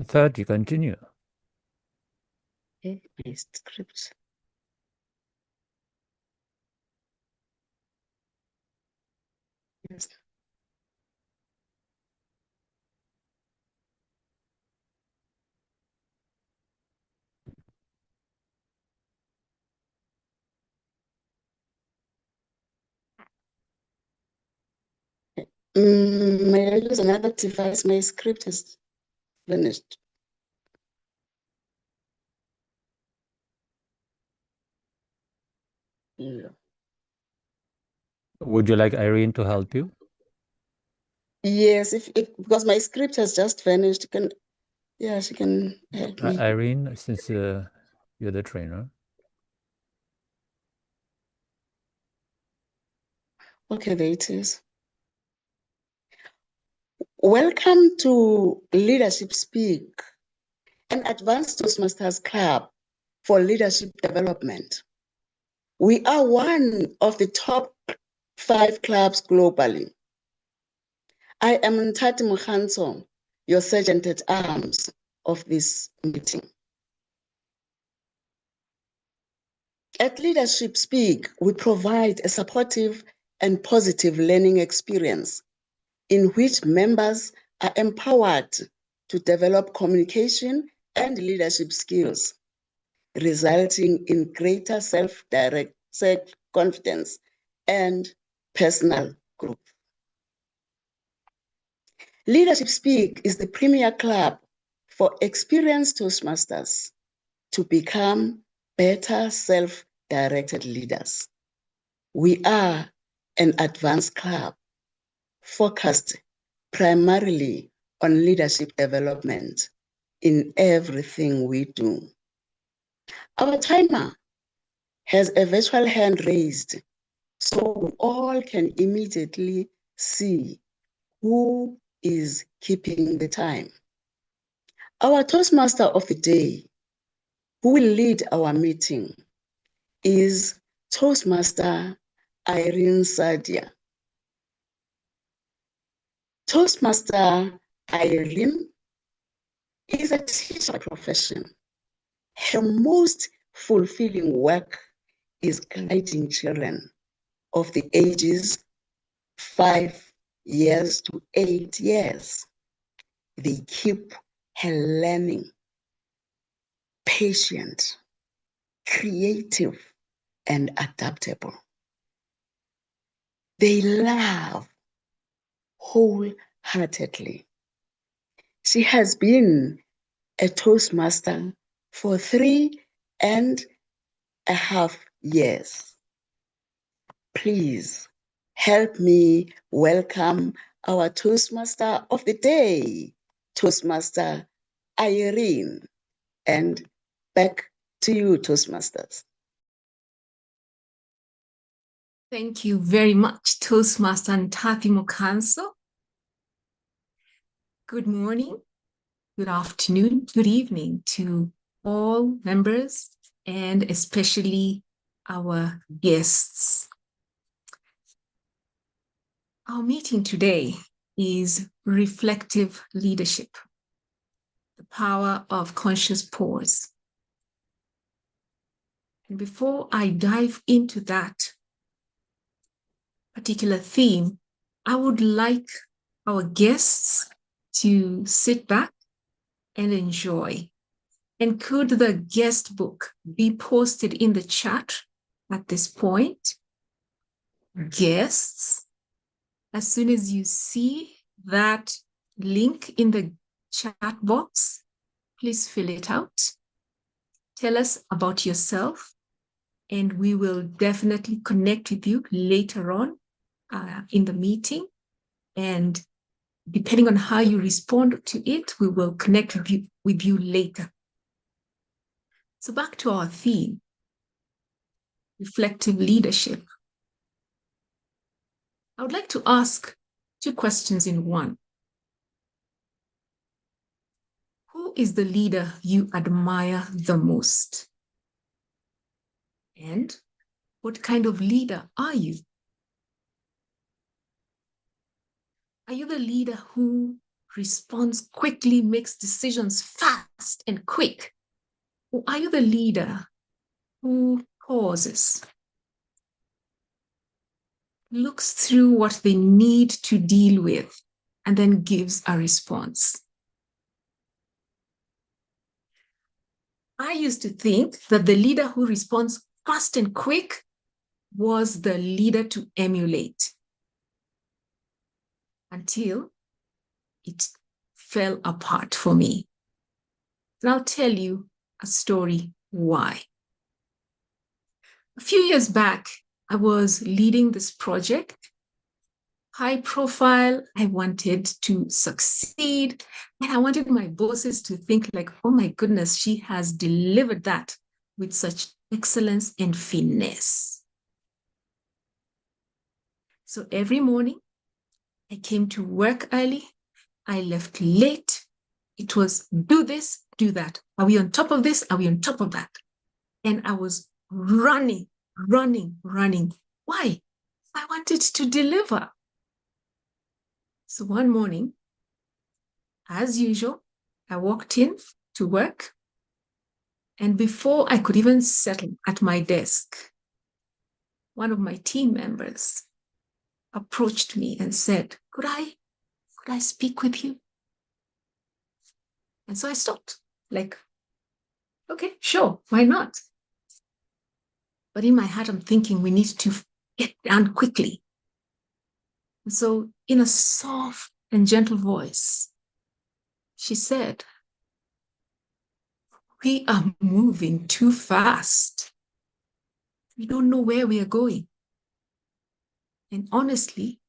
30, continue. Okay, my script. Yes. May I use another device? My script is finished. Yeah. Would you like Irene to help you? Yes, if because my script has just finished, she can help me. Irene, since you're the trainer. Okay, there it is. Welcome to Leadership Speak, an advanced Toastmasters club for leadership development. We are one of the top 5 clubs globally. I am Ntati Mukhanso, your sergeant at arms of this meeting. At Leadership Speak, we provide a supportive and positive learning experience in which members are empowered to develop communication and leadership skills, resulting in greater self-confidence and personal growth. Leadership Speak is the premier club for experienced Toastmasters to become better self-directed leaders. We are an advanced club focused primarily on leadership development in everything we do. Our timer has a virtual hand raised so we all can immediately see who is keeping the time. Our Toastmaster of the day, who will lead our meeting, is Toastmaster Irene Sadia. Toastmaster Irene is a teacher by profession. Her most fulfilling work is guiding children of the ages 5 years to 8 years. They keep her learning, patient, creative, and adaptable. They love wholeheartedly. She has been a Toastmaster for 3.5 years. Please help me welcome our Toastmaster of the day, Toastmaster Irene. And back to you, Toastmasters. Thank you very much, Toastmaster Ntati Mukhanso. Good morning, good afternoon, good evening to all members and especially our guests. Our meeting today is reflective leadership, the power of conscious pause. And before I dive into that particular theme, I would like our guests to sit back and enjoy. And could the guest book be posted in the chat at this point? Guests, as soon as you see that link in the chat box, please fill it out. Tell us about yourself, and we will definitely connect with you later on in the meeting. And depending on how you respond to it, we will connect with you later. So back to our theme, reflective leadership. I would like to ask 2 questions in one. Who is the leader you admire the most? And what kind of leader are you? Are you the leader who responds quickly, makes decisions fast and quick? Or are you the leader who pauses, looks through what they need to deal with, and then gives a response? I used to think that the leader who responds fast and quick was the leader to emulate, until it fell apart for me. And I'll tell you a story why. A few years back, I was leading this project, high profile. I wanted to succeed, and I wanted my bosses to think like, oh my goodness, she has delivered that with such excellence and finesse. So every morning, I came to work early, I left late. It was do this, do that. Are we on top of this? Are we on top of that? And I was running. Why? I wanted to deliver. So one morning, as usual, I walked in to work. And before I could even settle at my desk, one of my team members approached me and said, could I speak with you? And so I stopped, like, okay, sure, why not? But in my heart, I'm thinking we need to get done quickly. And so in a soft and gentle voice, she said, we are moving too fast. We don't know where we are going. And honestly,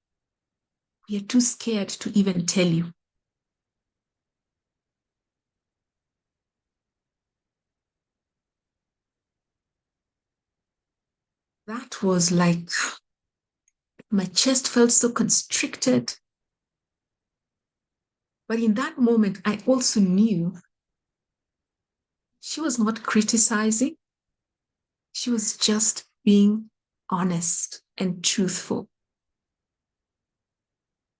we are too scared to even tell you. That was like, my chest felt so constricted. But in that moment, I also knew she was not criticizing. She was just being honest and truthful.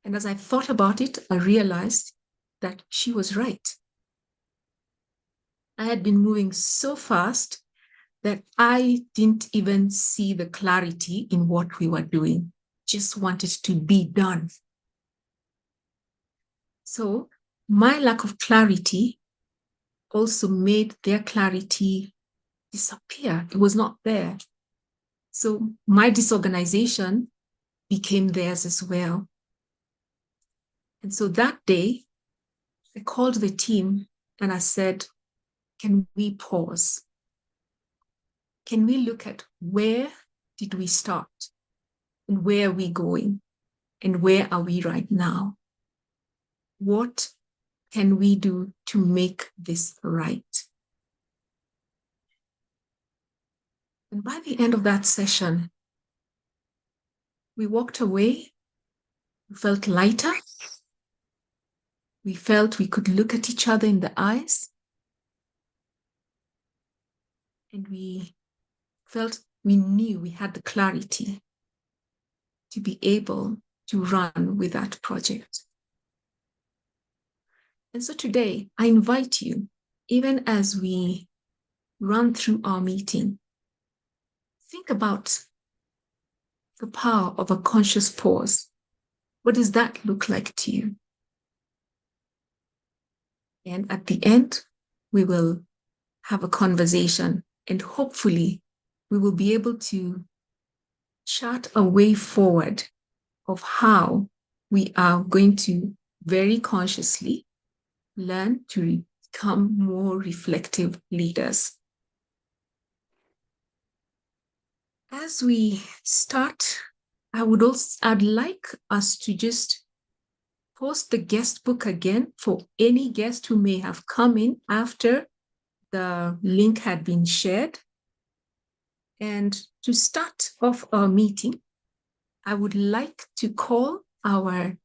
And as I thought about it, I realized that she was right. I had been moving so fast that I didn't even see the clarity in what we were doing, just wanted to be done. So my lack of clarity also made their clarity disappear. It was not there. So my disorganization became theirs as well. And so that day, I called the team and I said, can we pause? Can we look at where did we start and where are we going and where are we right now? What can we do to make this right? And by the end of that session, we walked away, we felt lighter, we felt we could look at each other in the eyes, and we felt we knew we had the clarity to be able to run with that project. And so today, I invite you, even as we run through our meeting, think about the power of a conscious pause. What does that look like to you? And at the end, we will have a conversation, and hopefully we will be able to chart a way forward of how we are going to very consciously learn to become more reflective leaders. As we start, I'd like us to just post the guest book again for any guest who may have come in after the link had been shared. And to start off our meeting, I would like to call our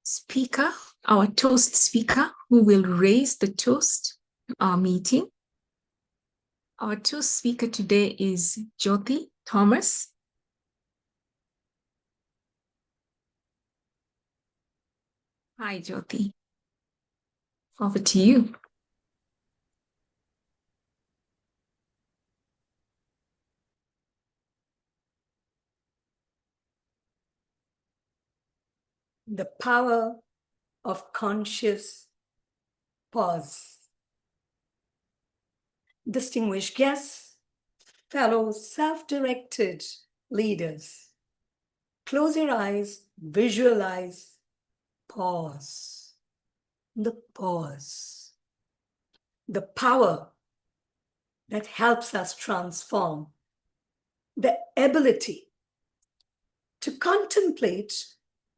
speaker, our toast speaker, who will raise the toast to our meeting. Our toast speaker today is Jyoti Thomas. Hi, Jyoti. Over to you. The power of conscious pause. Distinguished guests, fellow self-directed leaders, close your eyes, visualize, pause. The pause. The power that helps us transform. The ability to contemplate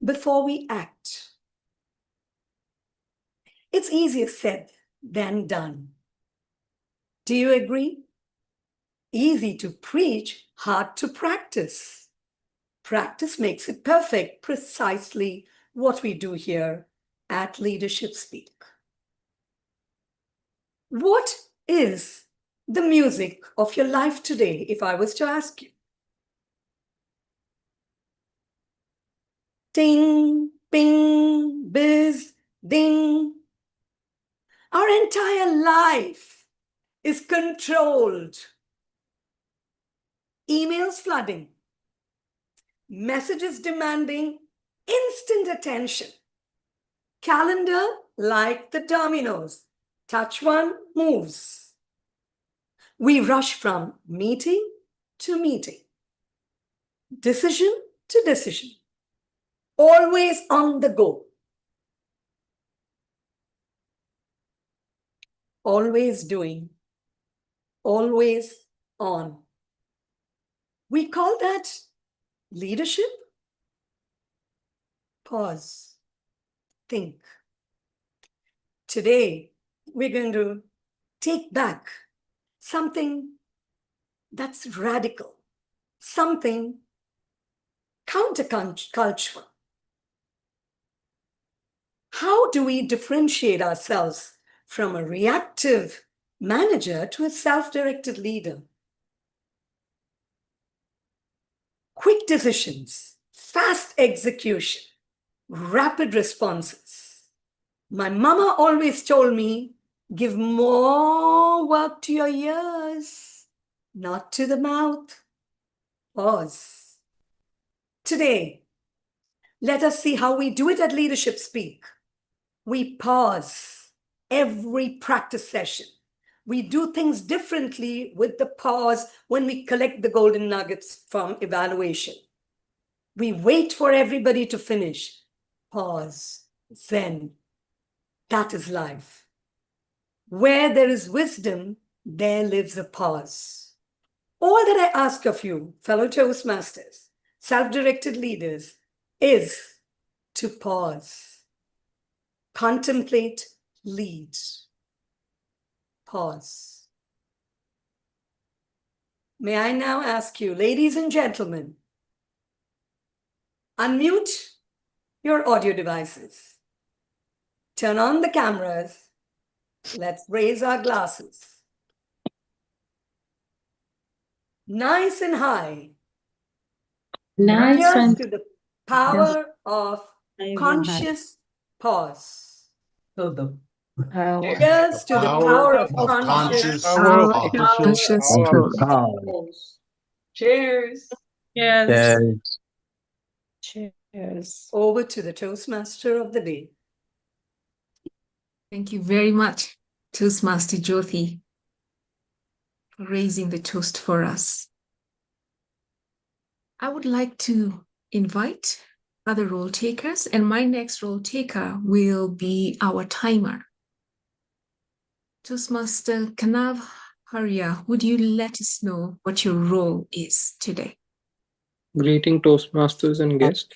before we act. It's easier said than done. Do you agree? Easy to preach, hard to practice. Practice makes it perfect, precisely what we do here at Leadership Speak. What is the music of your life today, if I was to ask you? Ting, ping, biz, ding. Our entire life is controlled. Emails flooding, messages demanding instant attention. Calendar like the dominoes. Touch one, moves. We rush from meeting to meeting, decision to decision, always on the go. Always doing, always on. We call that leadership. Pause, think. Today, we're going to take back something that's radical, something countercultural. How do we differentiate ourselves from a reactive manager to a self-directed leader? Quick decisions, fast execution, rapid responses. My mama always told me, give more work to your ears, not to the mouth. Pause. Today, let us see how we do it at Leadership Speak. We pause every practice session. We do things differently with the pause when we collect the golden nuggets from evaluation. We wait for everybody to finish. Pause. Zen. That is life. Where there is wisdom, there lives a pause. All that I ask of you, fellow Toastmasters, self-directed leaders, is to pause. Contemplate, lead. Pause. May I now ask you, ladies and gentlemen, unmute your audio devices. Turn on the cameras. Let's raise our glasses. Nice and high. Nice Cheers and to the power of conscious pause. power. Cheers to the power of conscious Power Our of conscious pause. pause. Cheers. Yes. Cheers. Over to the Toastmaster of the day. Thank you very much, Toastmaster Jyoti, for raising the toast for us. I would like to invite other role takers, and my next role taker will be our timer. Toastmaster Kanav Haria, would you let us know what your role is today? Greeting Toastmasters and guests.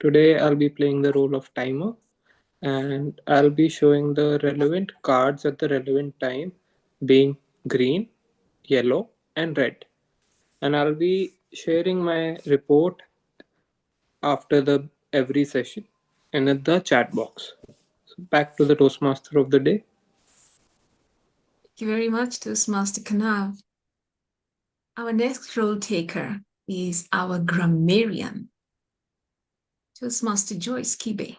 Today I'll be playing the role of timer and I'll be showing the relevant cards at the relevant time, being green, yellow, and red. And I'll be sharing my report after every session and in the chat box. So back to the Toastmaster of the day. Thank you very much, Toastmaster Kanav. Our next role taker is our grammarian, Toastmaster Joyce Kibe.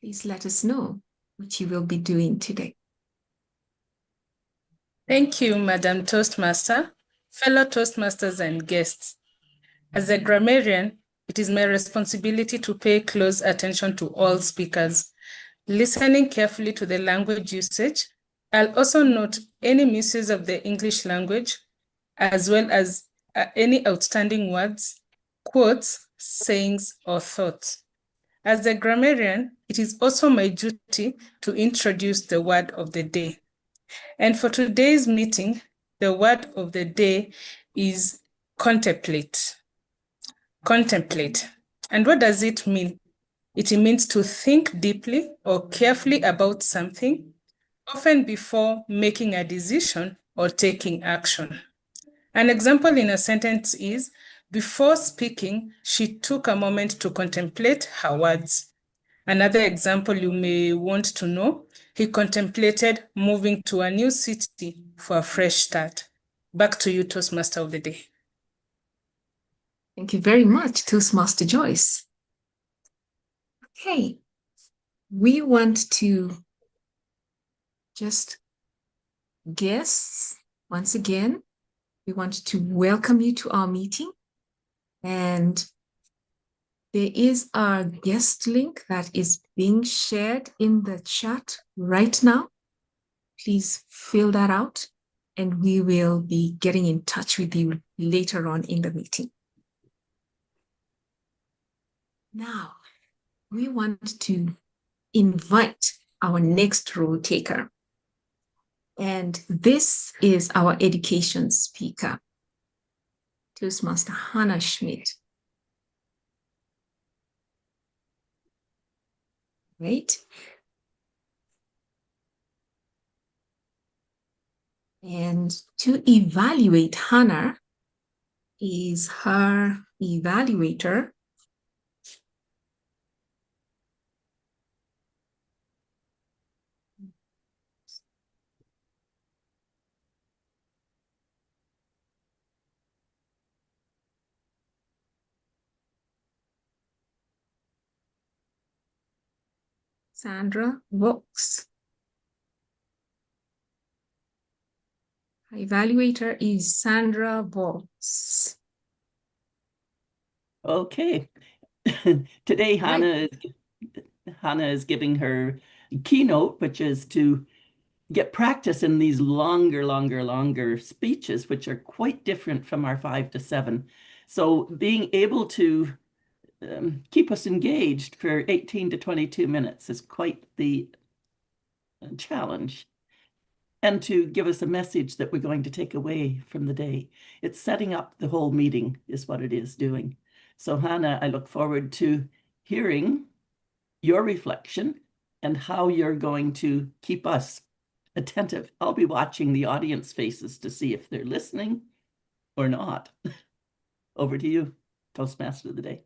please let us know what you will be doing today. Thank you, Madam Toastmaster, fellow Toastmasters and guests. As a grammarian, it is my responsibility to pay close attention to all speakers, listening carefully to the language usage. I'll also note any misuse of the English language, as well as any outstanding words, quotes, sayings, or thoughts. As a grammarian, it is also my duty to introduce the word of the day. And for today's meeting, the word of the day is contemplate. Contemplate. And what does it mean? It means to think deeply or carefully about something, often before making a decision or taking action. An example in a sentence is, before speaking, she took a moment to contemplate her words. Another example you may want to know, he contemplated moving to a new city for a fresh start. Back to you, Toastmaster of the Day. Thank you very much, Toastmaster Joyce. Okay, we want to just guests, once again, we want to welcome you to our meeting. And there is our guest link that is being shared in the chat right now. Please fill that out and we will be getting in touch with you later on in the meeting. Now, we want to invite our next role taker. And this is our education speaker, Toastmaster Hannah Schmidt. Right? And to evaluate Hannah is her evaluator. Sandra Valks. Evaluator is Sandra Valks. Okay. Today, Hannah is giving her keynote, which is to get practice in these longer speeches, which are quite different from our 5 to 7. So being able to keep us engaged for 18 to 22 minutes is quite the challenge. And to give us a message that we're going to take away from the day. It's setting up the whole meeting is what it is doing. So Hannah, I look forward to hearing your reflection and how you're going to keep us attentive. I'll be watching the audience faces to see if they're listening or not. Over to you, Toastmaster of the Day.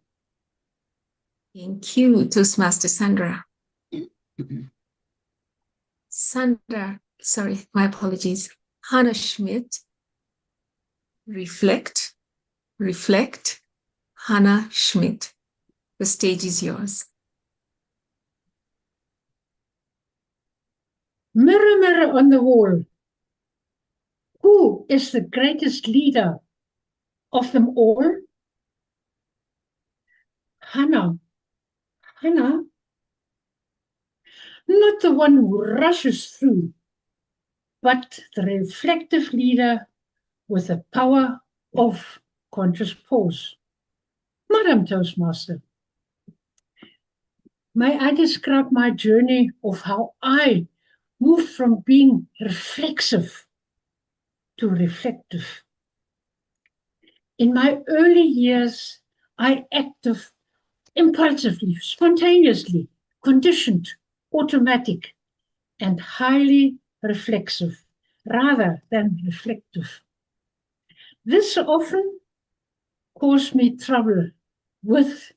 Thank you, Toastmaster Sandra. Sandra, sorry, my apologies. Hannah Schmidt, reflect, Hannah Schmidt. The stage is yours. Mirror, mirror on the wall, who is the greatest leader of them all? Hannah. Hannah, not the one who rushes through, but the reflective leader with the power of conscious pause. Madam Toastmaster, may I describe my journey of how I moved from being reflexive to reflective. In my early years, I acted impulsively, spontaneously, conditioned, automatic, and highly reflexive, rather than reflective. This often caused me trouble with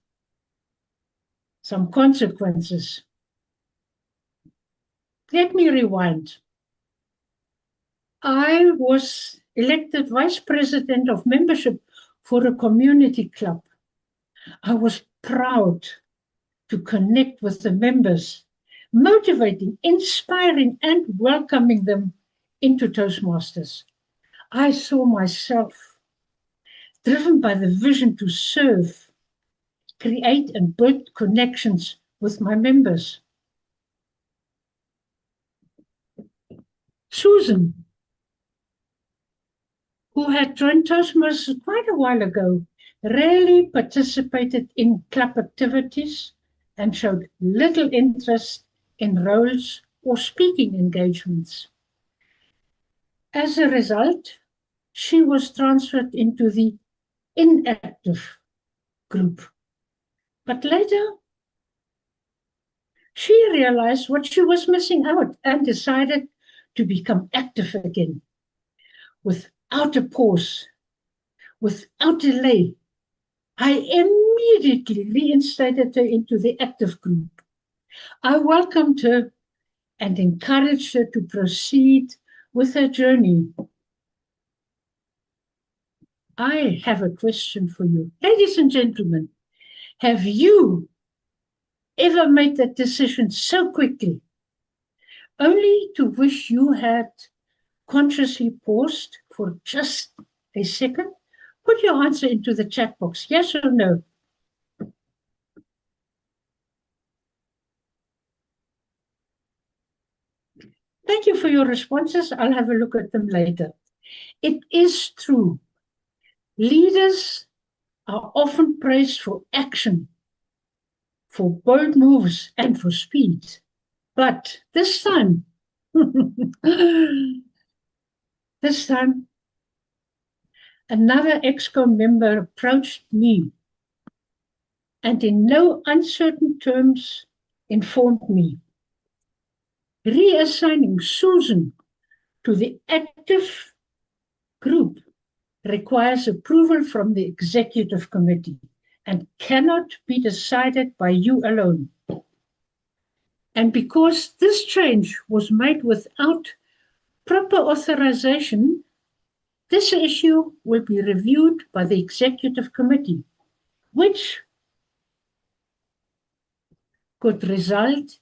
some consequences. Let me rewind. I was elected vice president of membership for a community club. I was proud to connect with the members motivating, inspiring, and welcoming them into Toastmasters. I saw myself driven by the vision to serve, create, and build connections with my members. Susan, who had joined Toastmasters quite a while ago, rarely participated in club activities and showed little interest in roles or speaking engagements. As a result, she was transferred into the inactive group. But later, she realized what she was missing out and decided to become active again. Without a pause, without delay, I immediately reinstated her into the active group. I welcomed her and encouraged her to proceed with her journey. I have a question for you. Ladies and gentlemen, have you ever made that decision so quickly, only to wish you had consciously paused for just a second? Put your answer into the chat box, yes or no. Thank you for your responses. I'll have a look at them later. It is true. Leaders are often praised for action, for bold moves, and for speed. But this time, another EXCO member approached me and in no uncertain terms informed me. Reassigning Susan to the active group requires approval from the executive committee and cannot be decided by you alone. And because this change was made without proper authorization, this issue will be reviewed by the executive committee, which could result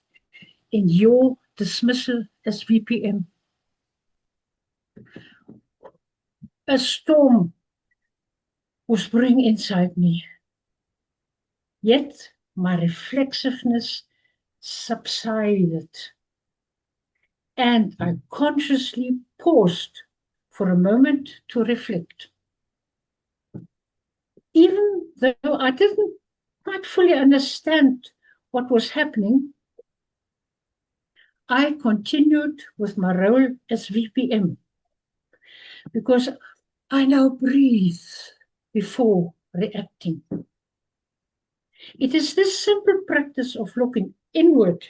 in your dismissal as VPM. A storm was brewing inside me, yet my reflexiveness subsided, and I consciously paused for a moment to reflect. Even though I didn't quite fully understand what was happening, I continued with my role as VPM because I now breathe before reacting. It is this simple practice of looking inward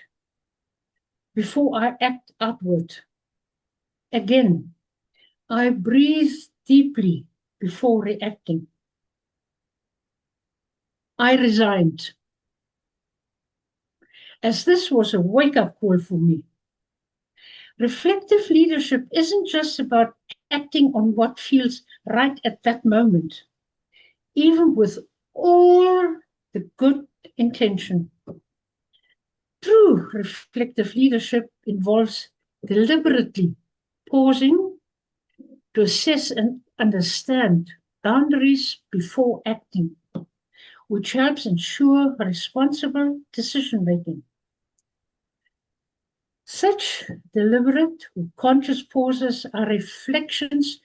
before I act outward. Again, I breathe deeply before reacting. I resigned, as this was a wake-up call for me. Reflective leadership isn't just about acting on what feels right at that moment, even with all the good intention. True reflective leadership involves deliberately pausing to assess and understand boundaries before acting, which helps ensure responsible decision-making. Such deliberate or conscious pauses are reflections,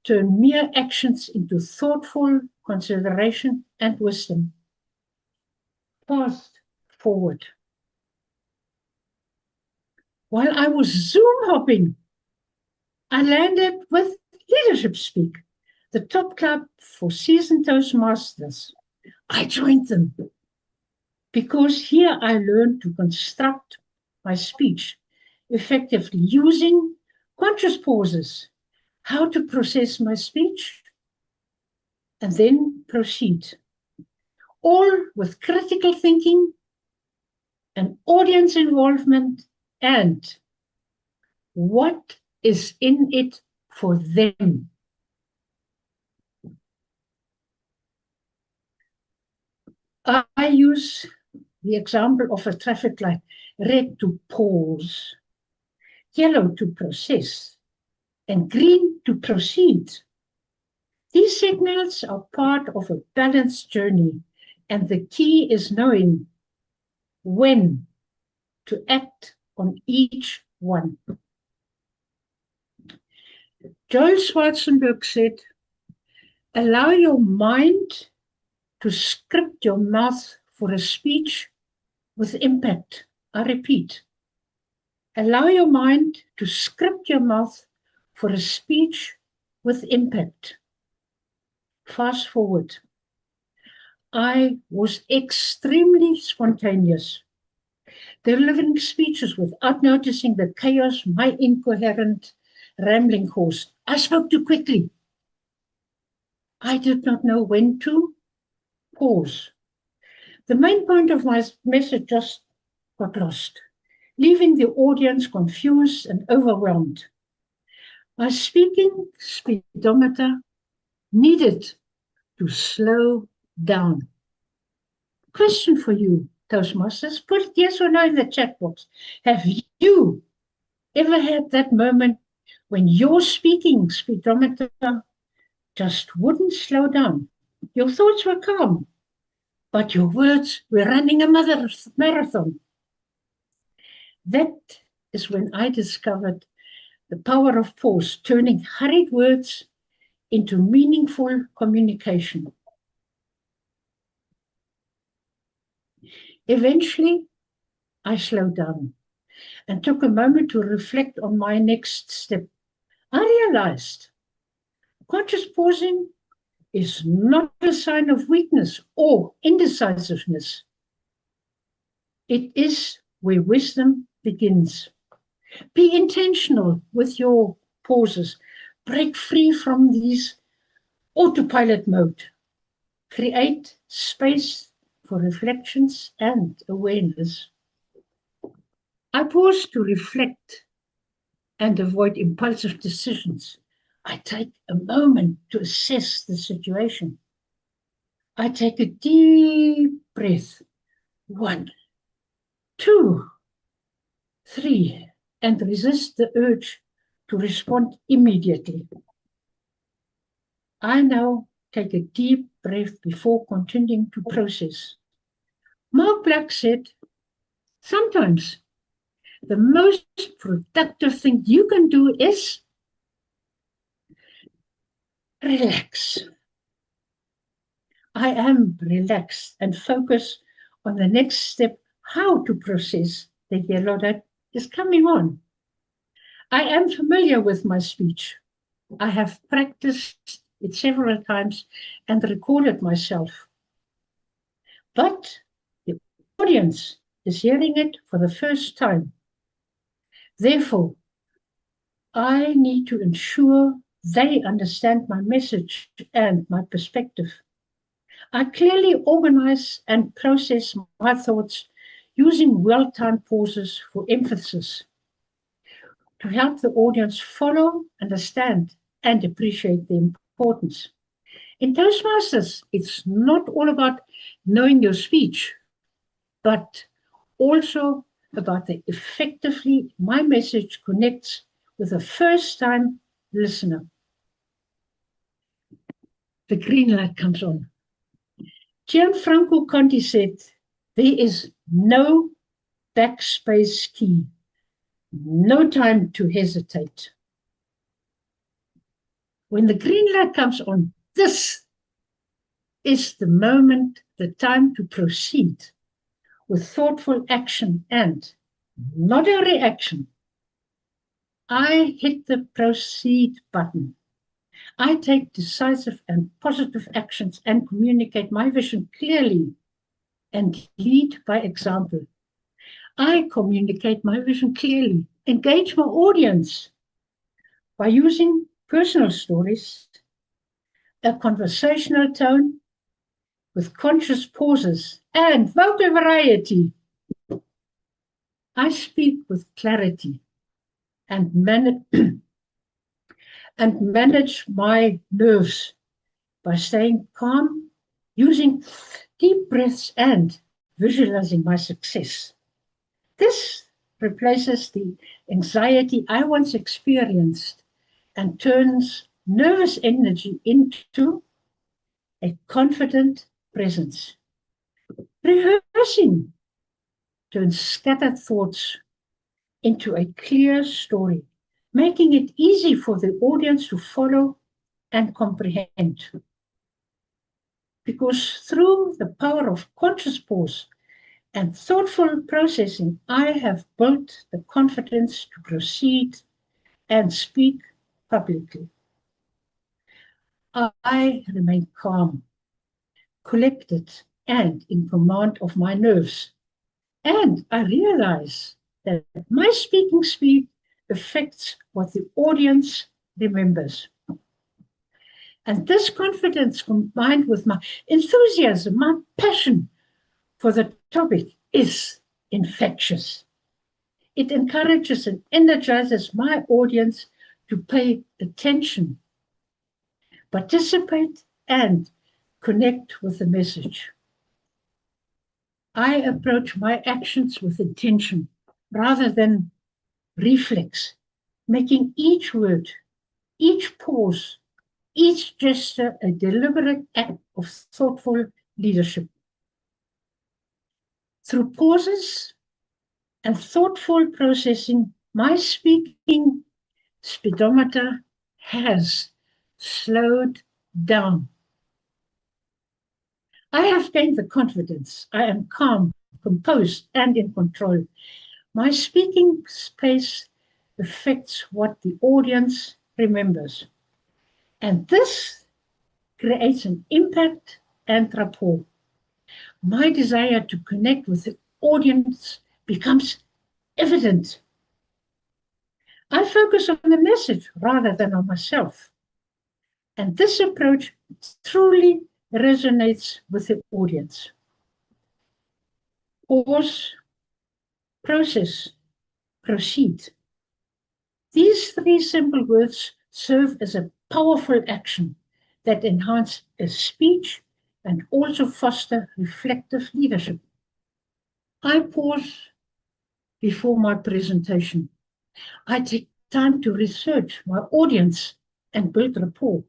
turn mere actions into thoughtful consideration and wisdom. Fast forward. While I was Zoom hopping, I landed with Leadership Speak, the top club for seasoned Toastmasters. I joined them because here I learned to construct my speech effectively using conscious pauses, how to process my speech, and then proceed. All with critical thinking and audience involvement and what is in it for them. I use the example of a traffic light, red to pause, yellow to process, and green to proceed. These signals are part of a balanced journey, and the key is knowing when to act on each one. Joel Schwarzenberg said, allow your mind to script your mouth for a speech with impact. I repeat, allow your mind to script your mouth for a speech with impact. Fast forward. I was extremely spontaneous, delivering speeches without noticing the chaos my incoherent rambling caused. I spoke too quickly. I did not know when to pause. The main point of my message just got lost, leaving the audience confused and overwhelmed. My speaking speedometer needed to slow down. Question for you, Toastmasters. Put yes or no in the chat box. Have you ever had that moment when your speaking speedometer just wouldn't slow down? Your thoughts were calm, but your words were running a marathon. That is when I discovered the power of pause, turning hurried words into meaningful communication. Eventually, I slowed down and took a moment to reflect on my next step. I realized conscious pausing is not a sign of weakness or indecisiveness. It is where wisdom begins. Be intentional with your pauses. Break free from these autopilot mode. Create space for reflections and awareness. I pause to reflect and avoid impulsive decisions. I take a moment to assess the situation. I take a deep breath. 1, 2, 3, and resist the urge to respond immediately. I now take a deep breath before continuing to process. Mark Black said, sometimes the most productive thing you can do is relax. I am relaxed and focus on the next step, how to process the yellow that is coming on. I am familiar with my speech. I have practiced it several times and recorded myself. But the audience is hearing it for the first time. Therefore, I need to ensure they understand my message and my perspective. I clearly organize and process my thoughts using well-timed pauses for emphasis to help the audience follow, understand, and appreciate the importance. In Toastmasters, it's not all about knowing your speech, but also about the effectively my message connects with a first-time listener. The green light comes on. Gianfranco Conti said, there is no backspace key, no time to hesitate. When the green light comes on, this is the moment, the time to proceed with thoughtful action and not a reaction. I hit the proceed button. I take decisive and positive actions and communicate my vision clearly and lead by example. I communicate my vision clearly, engage my audience by using personal stories, a conversational tone with conscious pauses and vocal variety. I speak with clarity and manage my nerves by staying calm, using deep breaths and visualizing my success. This replaces the anxiety I once experienced and turns nervous energy into a confident presence. Rehearsing turns scattered thoughts into a clear story, making it easy for the audience to follow and comprehend. Because through the power of conscious pause and thoughtful processing, I have built the confidence to proceed and speak publicly. I remain calm, collected, and in command of my nerves. And I realize that my speaking speed affects what the audience remembers. And this confidence, combined with my enthusiasm, my passion for the topic, is infectious. It encourages and energizes my audience to pay attention, participate, and connect with the message. I approach my actions with intention rather than reflex, making each word, each pause, each gesture a deliberate act of thoughtful leadership. Through pauses and thoughtful processing, my speaking speedometer has slowed down. I have gained the confidence. I am calm, composed, and in control. My speaking space affects what the audience remembers. And this creates an impact and rapport. My desire to connect with the audience becomes evident. I focus on the message rather than on myself. And this approach truly resonates with the audience. Pause, process, proceed. These three simple words serve as a powerful action that enhance a speech and also foster reflective leadership. I pause before my presentation. I take time to research my audience and build rapport.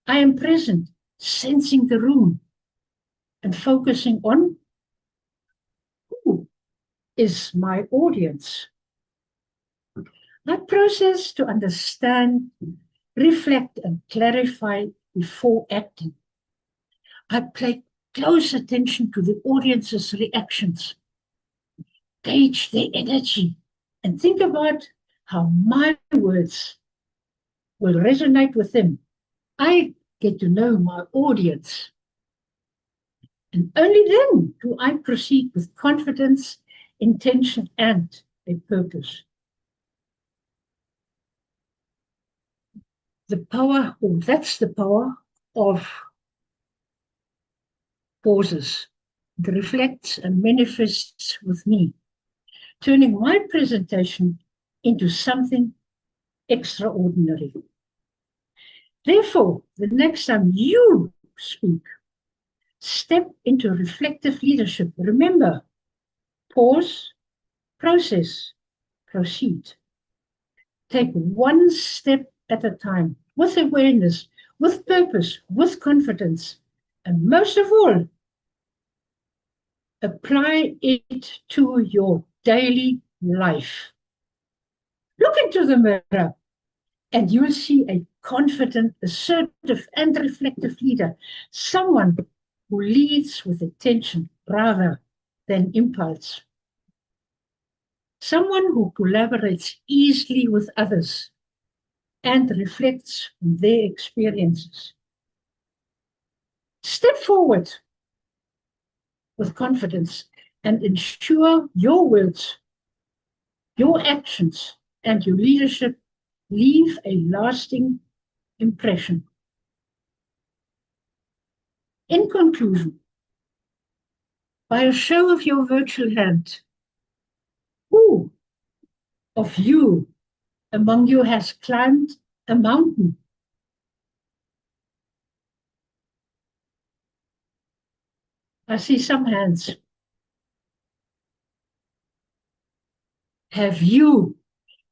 I am present, sensing the room and focusing on who is my audience. I process to understand, reflect, and clarify before acting. I pay close attention to the audience's reactions, gauge their energy, and think about how my words will resonate with them. I get to know my audience. And only then do I proceed with confidence, intention, and a purpose. The power, that's the power of pauses. It reflects and manifests with me, turning my presentation into something extraordinary. Therefore, the next time you speak, step into reflective leadership. Remember, pause, process, proceed. Take one step at a time, with awareness, with purpose, with confidence, and most of all, apply it to your daily life. Look into the mirror and you'll see a confident, assertive, and reflective leader, someone who leads with attention rather than impulse, someone who collaborates easily with others and reflects on their experiences. Step forward with confidence and ensure your words, your actions, and your leadership leave a lasting impression. In conclusion, by a show of your virtual hand, who of you among you has climbed a mountain? I see some hands. Have you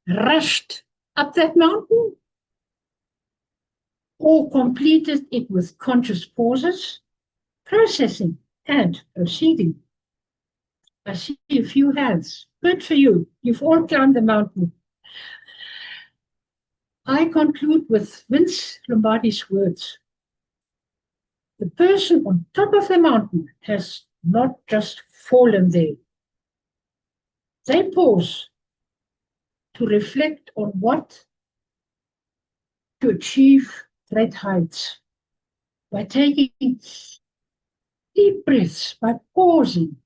rushed up that mountain or completed it with conscious pauses, processing and proceeding? I see a few hands. Good for you. You've all climbed the mountain. I conclude with Vince Lombardi's words. The person on top of the mountain has not just fallen there. They pause to reflect on what to achieve great heights by taking deep breaths, by pausing.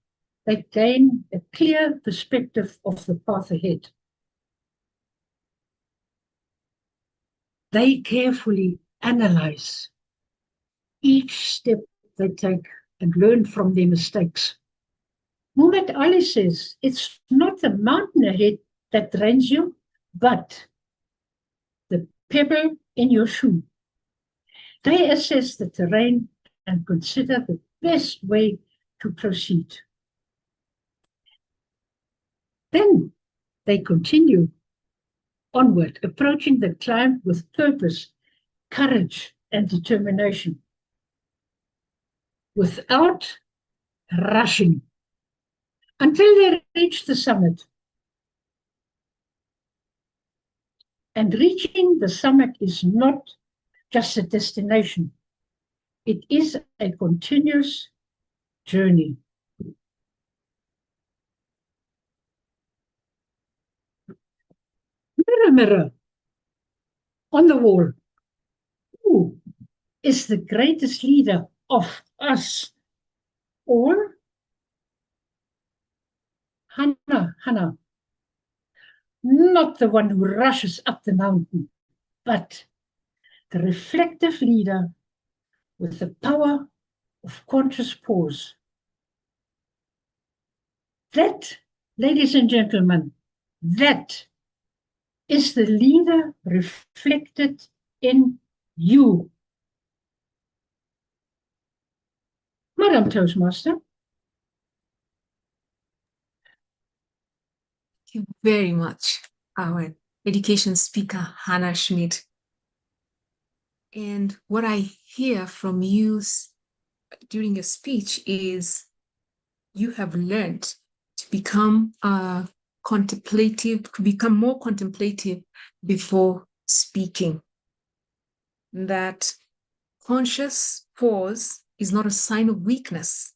They gain a clear perspective of the path ahead. They carefully analyze each step they take and learn from their mistakes. Muhammad Ali says, it's not the mountain ahead that drains you, but the pebble in your shoe. They assess the terrain and consider the best way to proceed. Then they continue onward, approaching the climb with purpose, courage, and determination, without rushing, until they reach the summit. And reaching the summit is not just a destination. It is a continuous journey. Mirror, mirror on the wall, who is the greatest leader of us all? Hannah, not the one who rushes up the mountain, but the reflective leader with the power of conscious pause. That, ladies and gentlemen, that is the leader reflected in you. Madam Toastmaster. Thank you very much, our education speaker, Hannah Schmidt. And what I hear from you during your speech is you have learned to become contemplative, to become more contemplative before speaking. That conscious pause is not a sign of weakness,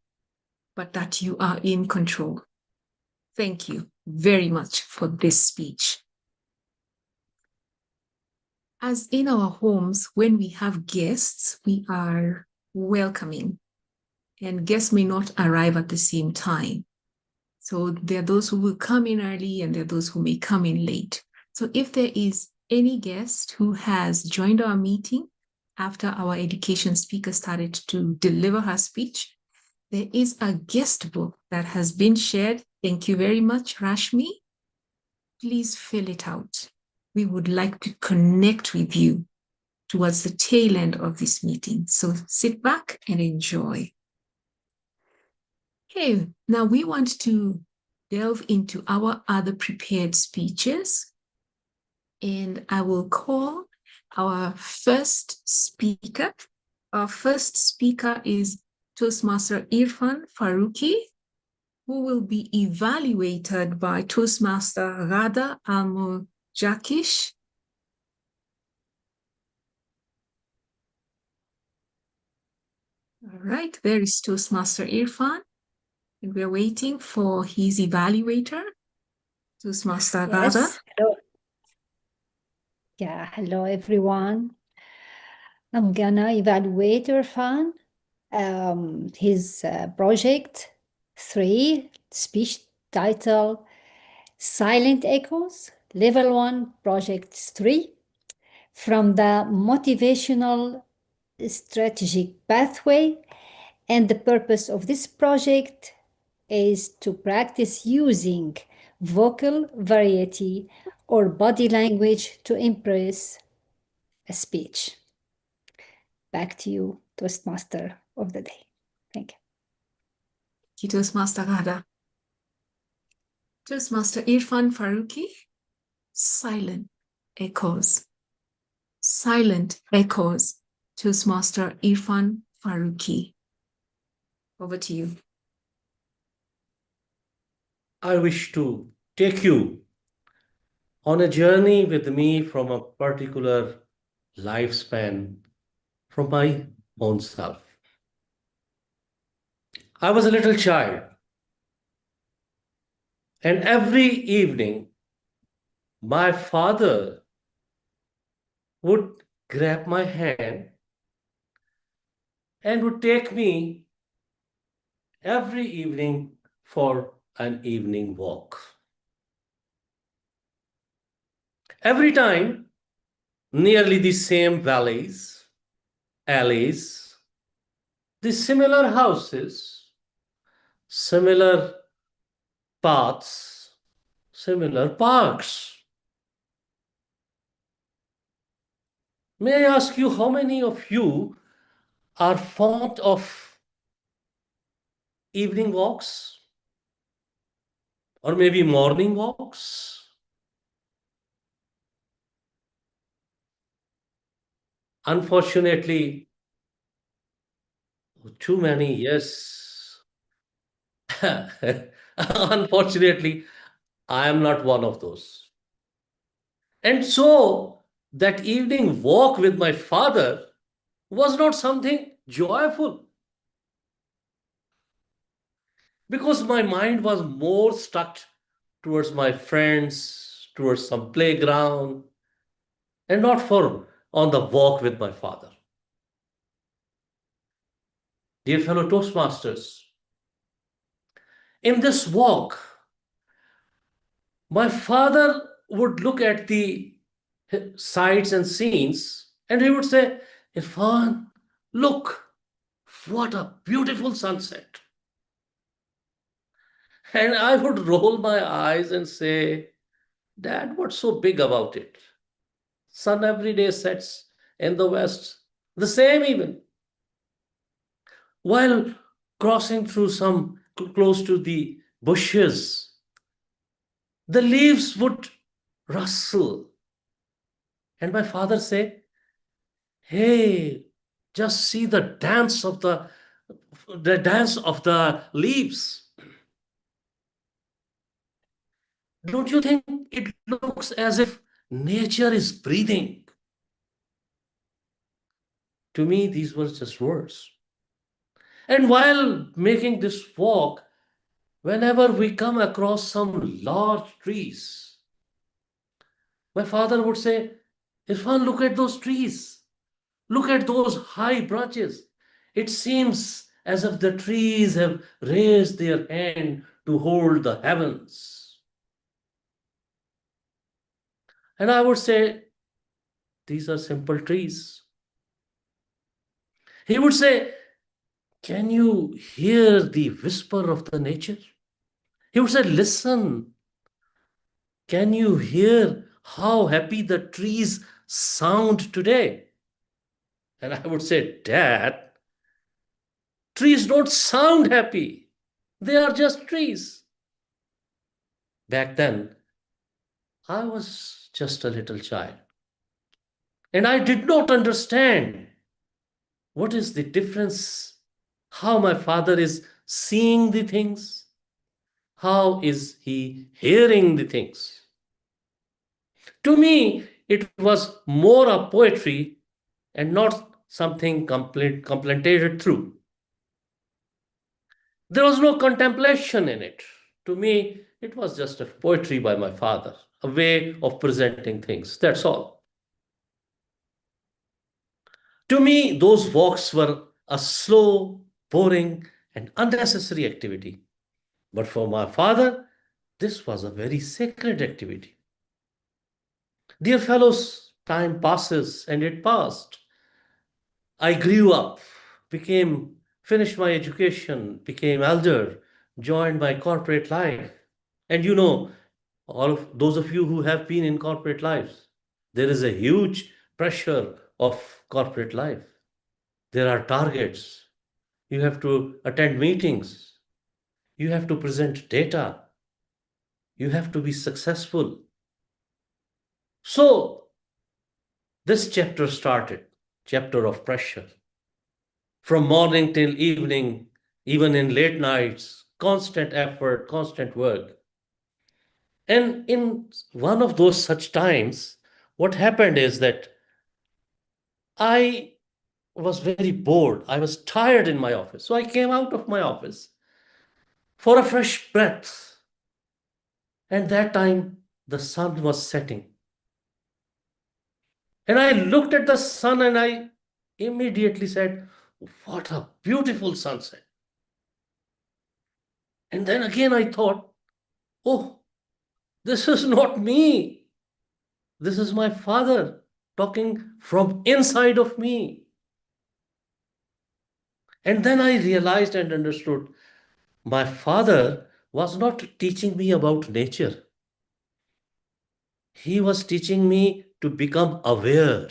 but that you are in control. Thank you very much for this speech. As in our homes, when we have guests, we are welcoming, and guests may not arrive at the same time. So there are those who will come in early and there are those who may come in late. So if there is any guest who has joined our meeting after our education speaker started to deliver her speech, there is a guest book that has been shared. Thank you very much, Rashmi. Please fill it out. We would like to connect with you towards the tail end of this meeting. So sit back and enjoy. Okay, now we want to delve into our other prepared speeches. And I will call our first speaker. Our first speaker is Toastmaster Irfan Farooqui, who will be evaluated by Toastmaster Rada Jakish. All right, there is Toastmaster Irfan, and we're waiting for his evaluator, Toastmaster Rada. Yes, hello. Yeah, hello everyone. I'm gonna evaluate Irfan, his project 3, speech title, Silent Echoes, Level 1, Project 3, from the Motivational Strategic Pathway. And the purpose of this project is to practice using vocal variety or body language to impress a speech. Back to you, Toastmaster of the day. Thank you. Toastmaster Rada. Toastmaster Irfan Farooqui, silent echoes. Silent echoes. Toastmaster Irfan Farooqui. Over to you. I wish to take you on a journey with me from a particular lifespan from my own self. I was a little child, and every evening my father would grab my hand and would take me every evening for an evening walk. Every time, nearly the same valleys, alleys, the similar houses, similar paths, similar parks. May I ask you, how many of you are fond of evening walks or maybe morning walks? Unfortunately, too many, yes. Unfortunately, I am not one of those. And so that evening walk with my father was not something joyful, because my mind was more stuck towards my friends, towards some playground, and not for on the walk with my father. Dear fellow Toastmasters, in this walk, my father would look at the sights and scenes and he would say, Irfan, look, what a beautiful sunset. And I would roll my eyes and say, Dad, what's so big about it? Sun every day sets in the west, the same even. While crossing through some close to the bushes, the leaves would rustle. And my father say, hey, just see the dance of the leaves. Don't you think it looks as if nature is breathing? To me, these were just words. And while making this walk, whenever we come across some large trees, my father would say, Irfan, look at those trees. Look at those high branches. It seems as if the trees have raised their hand to hold the heavens. And I would say, these are simple trees. He would say, can you hear the whisper of the nature? He would say, listen, can you hear how happy the trees sound today? And I would say, Dad, trees don't sound happy. They are just trees. Back then, I was just a little child. And I did not understand what is the difference, how my father is seeing the things, how is he hearing the things. To me, it was more a poetry and not something contemplated through. There was no contemplation in it. To me, it was just a poetry by my father, a way of presenting things. That's all. To me, those walks were a slow, boring, and unnecessary activity. But for my father, this was a very sacred activity. Dear fellows, time passes, and it passed. I grew up, finished my education, became elder, joined my corporate life. And you know, all of those of you who have been in corporate lives, there is a huge pressure of corporate life. There are targets. You have to attend meetings. You have to present data. You have to be successful. So this chapter started, chapter of pressure. From morning till evening, even in late nights, constant effort, constant work. And in one of those such times, what happened is that I was very bored. I was tired in my office. So I came out of my office for a fresh breath. And that time, the sun was setting. And I looked at the sun and I immediately said, what a beautiful sunset. And then again I thought, oh, this is not me. This is my father talking from inside of me. And then I realized and understood my father was not teaching me about nature. He was teaching me to become aware.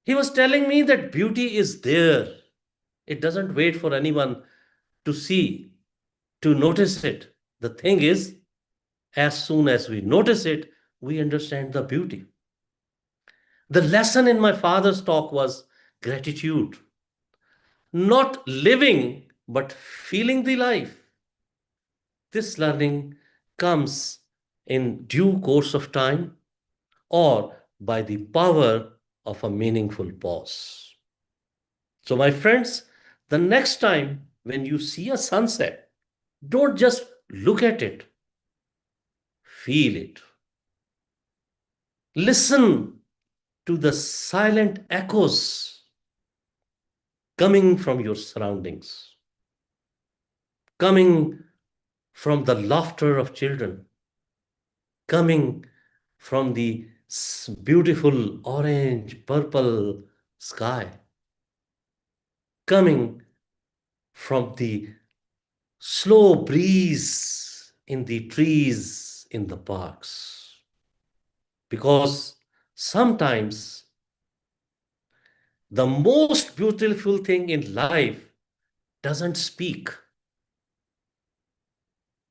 He was telling me that beauty is there. It doesn't wait for anyone to see, to notice it. The thing is, as soon as we notice it, we understand the beauty. The lesson in my father's talk was gratitude. Not living, but feeling the life. This learning comes in due course of time or by the power of a meaningful pause. So, my friends, the next time when you see a sunset, don't just look at it, feel it. Listen to the silent echoes coming from your surroundings, coming from the laughter of children, coming from the beautiful orange, purple sky, coming from the slow breeze in the trees in the parks. Because sometimes the most beautiful thing in life doesn't speak,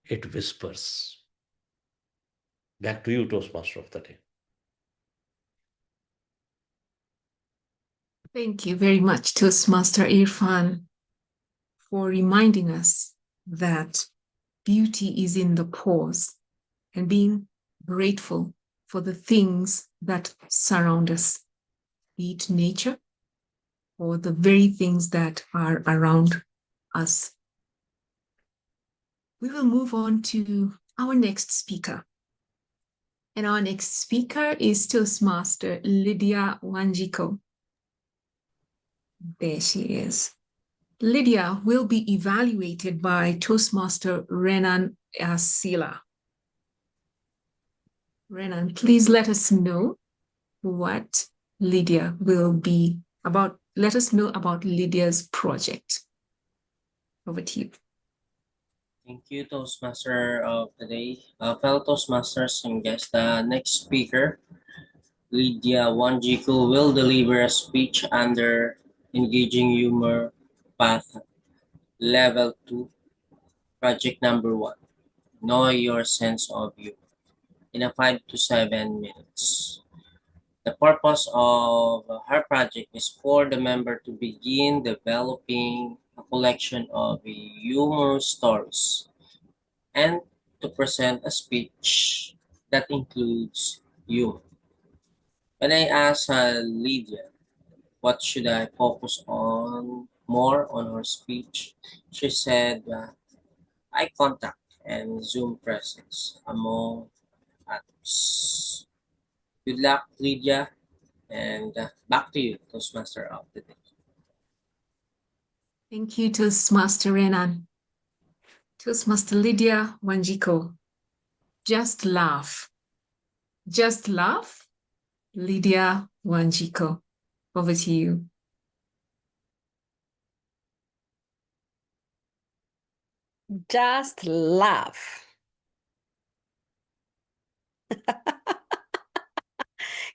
it whispers. Back to you, Toastmaster of the day. Thank you very much, Toastmaster Irfan, for reminding us that beauty is in the pause and being grateful for the things that surround us, be it nature or the very things that are around us. We will move on to our next speaker. And our next speaker is Toastmaster Lydiah Wanjiku. There she is. Lydiah will be evaluated by Toastmaster Renan Asila. Renan, please let us know what Lydiah will be about. Let us know about Lydiah's project. Over to you. Thank you, Toastmaster of the day. Fellow Toastmasters and guests, the next speaker, Lydiah Wanjiku, will deliver a speech under Engaging Humor Path Level 2, Project Number 1, Know Your Sense of Humor, in a 5 to 7 minutes. The purpose of her project is for the member to begin developing a collection of humorous stories and to present a speech that includes humor. When I asked Lydiah what should I focus on more on her speech, she said eye contact and Zoom presence among others. Good luck, Lydiah, and back to you, Toastmaster of the day. Thank you, Toastmaster Renan. Toastmaster Lydiah Wanjiku. Just laugh. Just laugh. Lydiah Wanjiku. Over to you. Just laugh.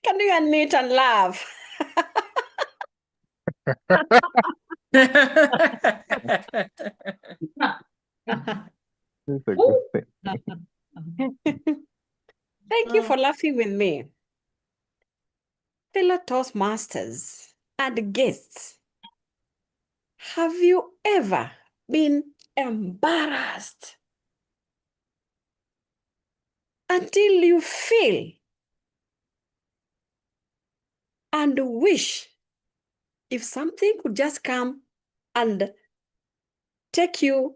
Can you unmute and laugh? for laughing with me. Fellow Toastmasters and guests, have you ever been embarrassed until you feel and wish if something could just come and take you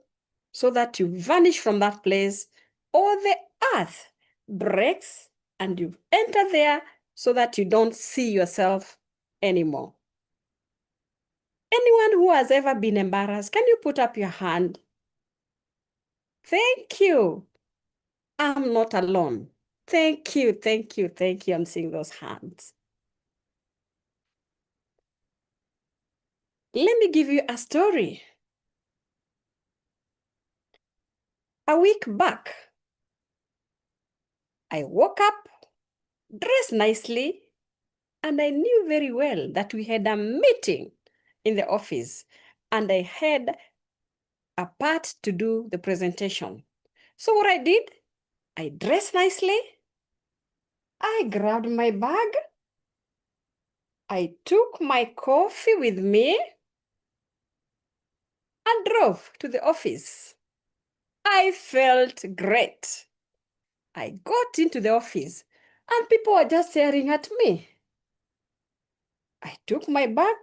so that you vanish from that place, or the earth breaks and you enter there so that you don't see yourself anymore? Anyone who has ever been embarrassed, can you put up your hand? Thank you. I'm not alone. Thank you, thank you, thank you. I'm seeing those hands. Let me give you a story. A week back, I woke up, dressed nicely, and I knew very well that we had a meeting in the office and I had a part to do the presentation. So what I did, I dressed nicely, I grabbed my bag, I took my coffee with me and drove to the office. I felt great. I got into the office and people were just staring at me. I took my bag,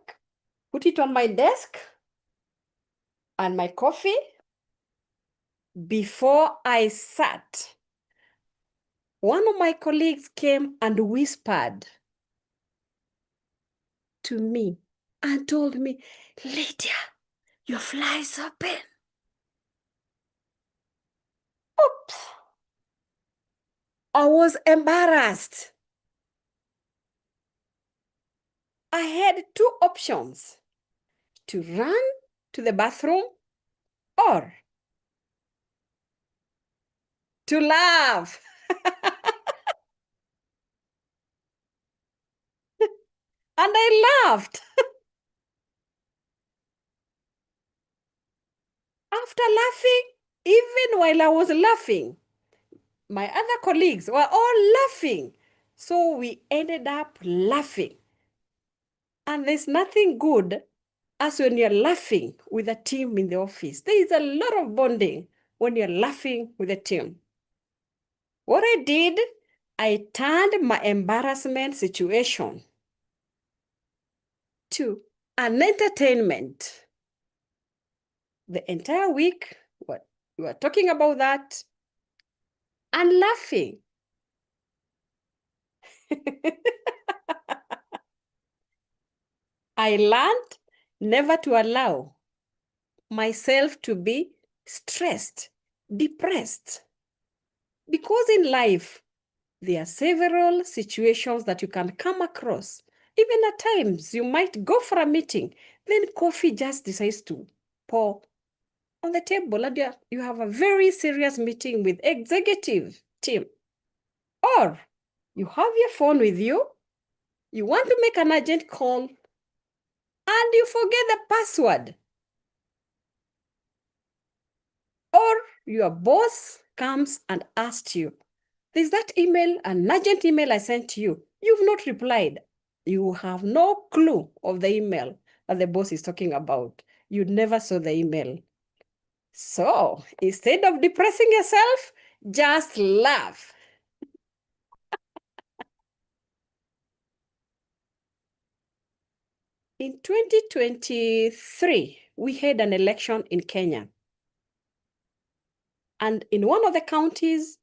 put it on my desk and my coffee. Before I sat, one of my colleagues came and whispered to me and told me, "Lydia, your fly is open." Oops. I was embarrassed. I had two options: to run to the bathroom or to laugh. And I laughed. After laughing, even while I was laughing, my other colleagues were all laughing. So we ended up laughing. And there's nothing good as when you're laughing with a team in the office. There is a lot of bonding when you're laughing with a team. What I did, I turned my embarrassment situation to an entertainment. The entire week, we were talking about that and laughing. I learned never to allow myself to be stressed, depressed. Because in life, there are several situations that you can come across. Even at times, you might go for a meeting, then coffee just decides to pour on the table, and you have a very serious meeting with executive team. Or you have your phone with you, you want to make an urgent call, and you forget the password. Or your boss comes and asks you, "There's that email, an urgent email I sent to you. You've not replied." You have no clue of the email that the boss is talking about. You never saw the email. So instead of depressing yourself, just laugh. In 2023, we had an election in Kenya. And in one of the counties,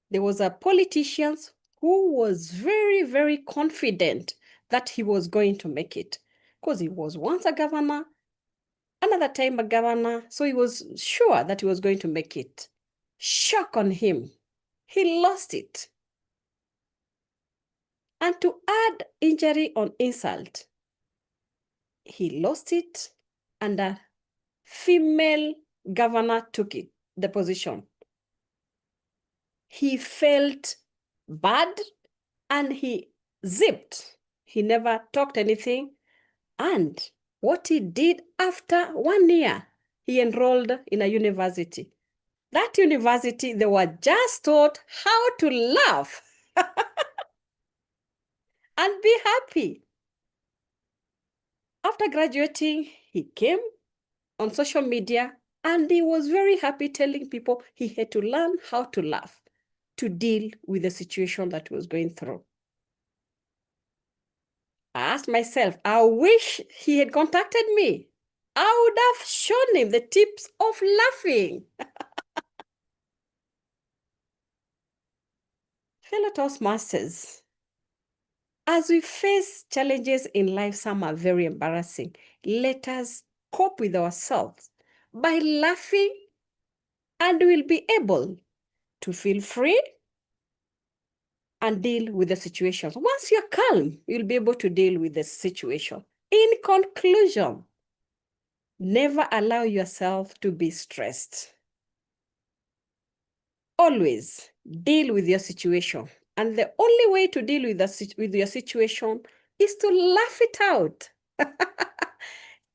there was a politician who was very, very confident that he was going to make it because he was once a governor, another time a governor, so he was sure that he was going to make it. Shock on him. He lost it. And to add injury on insult, he lost it and a female governor took it, the position. He felt bad and he zipped. He never talked anything. And what he did after 1 year, he enrolled in a university. That university, they were just taught how to laugh. and be happy. After graduating, he came on social media and he was very happy telling people he had to learn how to laugh to deal with the situation that he was going through. I asked myself, I wish he had contacted me. I would have shown him the tips of laughing. Fellow Toastmasters, as we face challenges in life, some are very embarrassing. Let us cope with ourselves by laughing, and we'll be able to feel free and deal with the situations. Once you're calm, you'll be able to deal with the situation. In conclusion, never allow yourself to be stressed. Always deal with your situation. And the only way to deal with your situation is to laugh it out.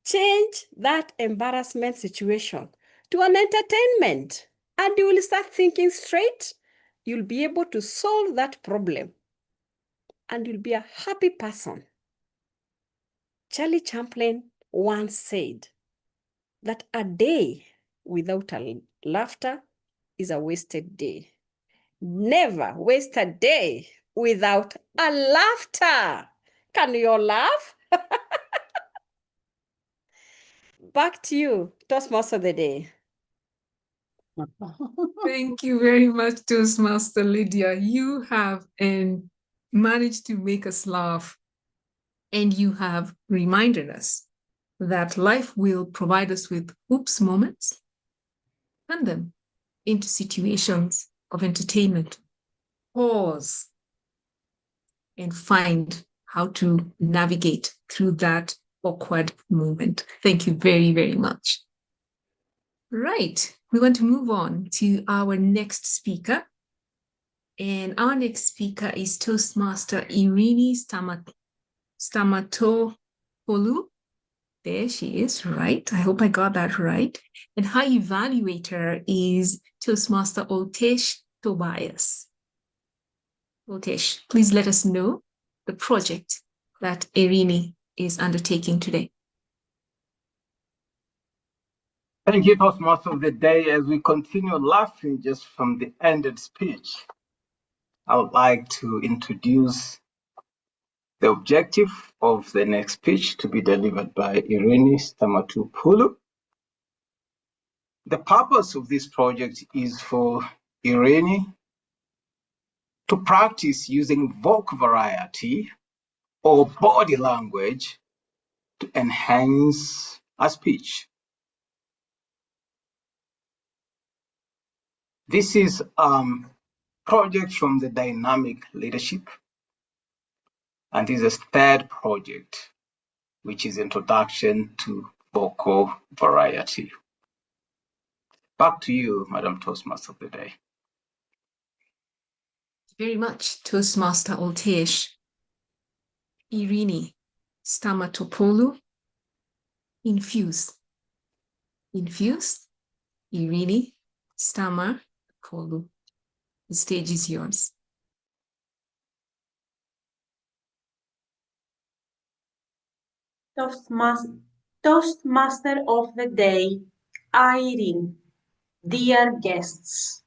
Change that embarrassment situation to an entertainment, and you will start thinking straight. You'll be able to solve that problem, and you'll be a happy person. Charlie Chaplin once said that a day without a laughter is a wasted day. Never waste a day without a laughter. Can you all laugh? Back to you, Toastmaster of the day. Thank you very much, Toastmaster Lydia. You have managed to make us laugh, and you have reminded us that life will provide us with oops moments, turn them into situations of entertainment. Pause and find how to navigate through that awkward moment. Thank you very, very much. Right, we want to move on to our next speaker. And our next speaker is Toastmaster Irene Stamatoupoulou. There she is, right? I hope I got that right. And her evaluator is Toastmaster Oltesh Tobias. Oltesh, please let us know the project that Irene is undertaking today. Thank you, Toastmaster of the day. As we continue laughing just from the ended speech, I would like to introduce the objective of the next speech to be delivered by Irene Stamatoupoulou. The purpose of this project is for Irene to practice using vocal variety or body language to enhance her speech. This is a project from the Dynamic Leadership, and this is a third project, which is Introduction to Vocal Variety. Back to you, Madam Toastmaster of the day. Very much, Toastmaster Oltesh. Irene Stamatoupoulou, Infuse. Infuse, Irene Stamatoupoulou. The stage is yours. Toastmaster of the day, Irene. Dear guests,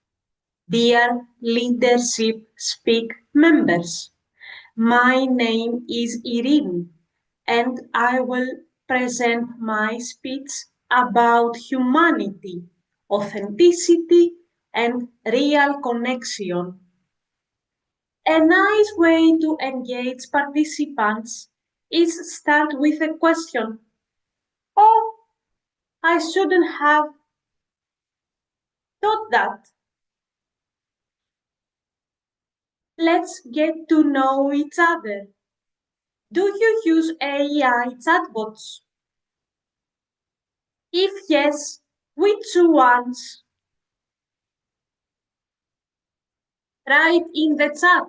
dear Leadership Speak members, my name is Irene, and I will present my speech about humanity, authenticity, and real connection. A nice way to engage participants is start with a question. Oh, I shouldn't have thought that. Let's get to know each other. Do you use AI chatbots? If yes, which ones? Write in the chat.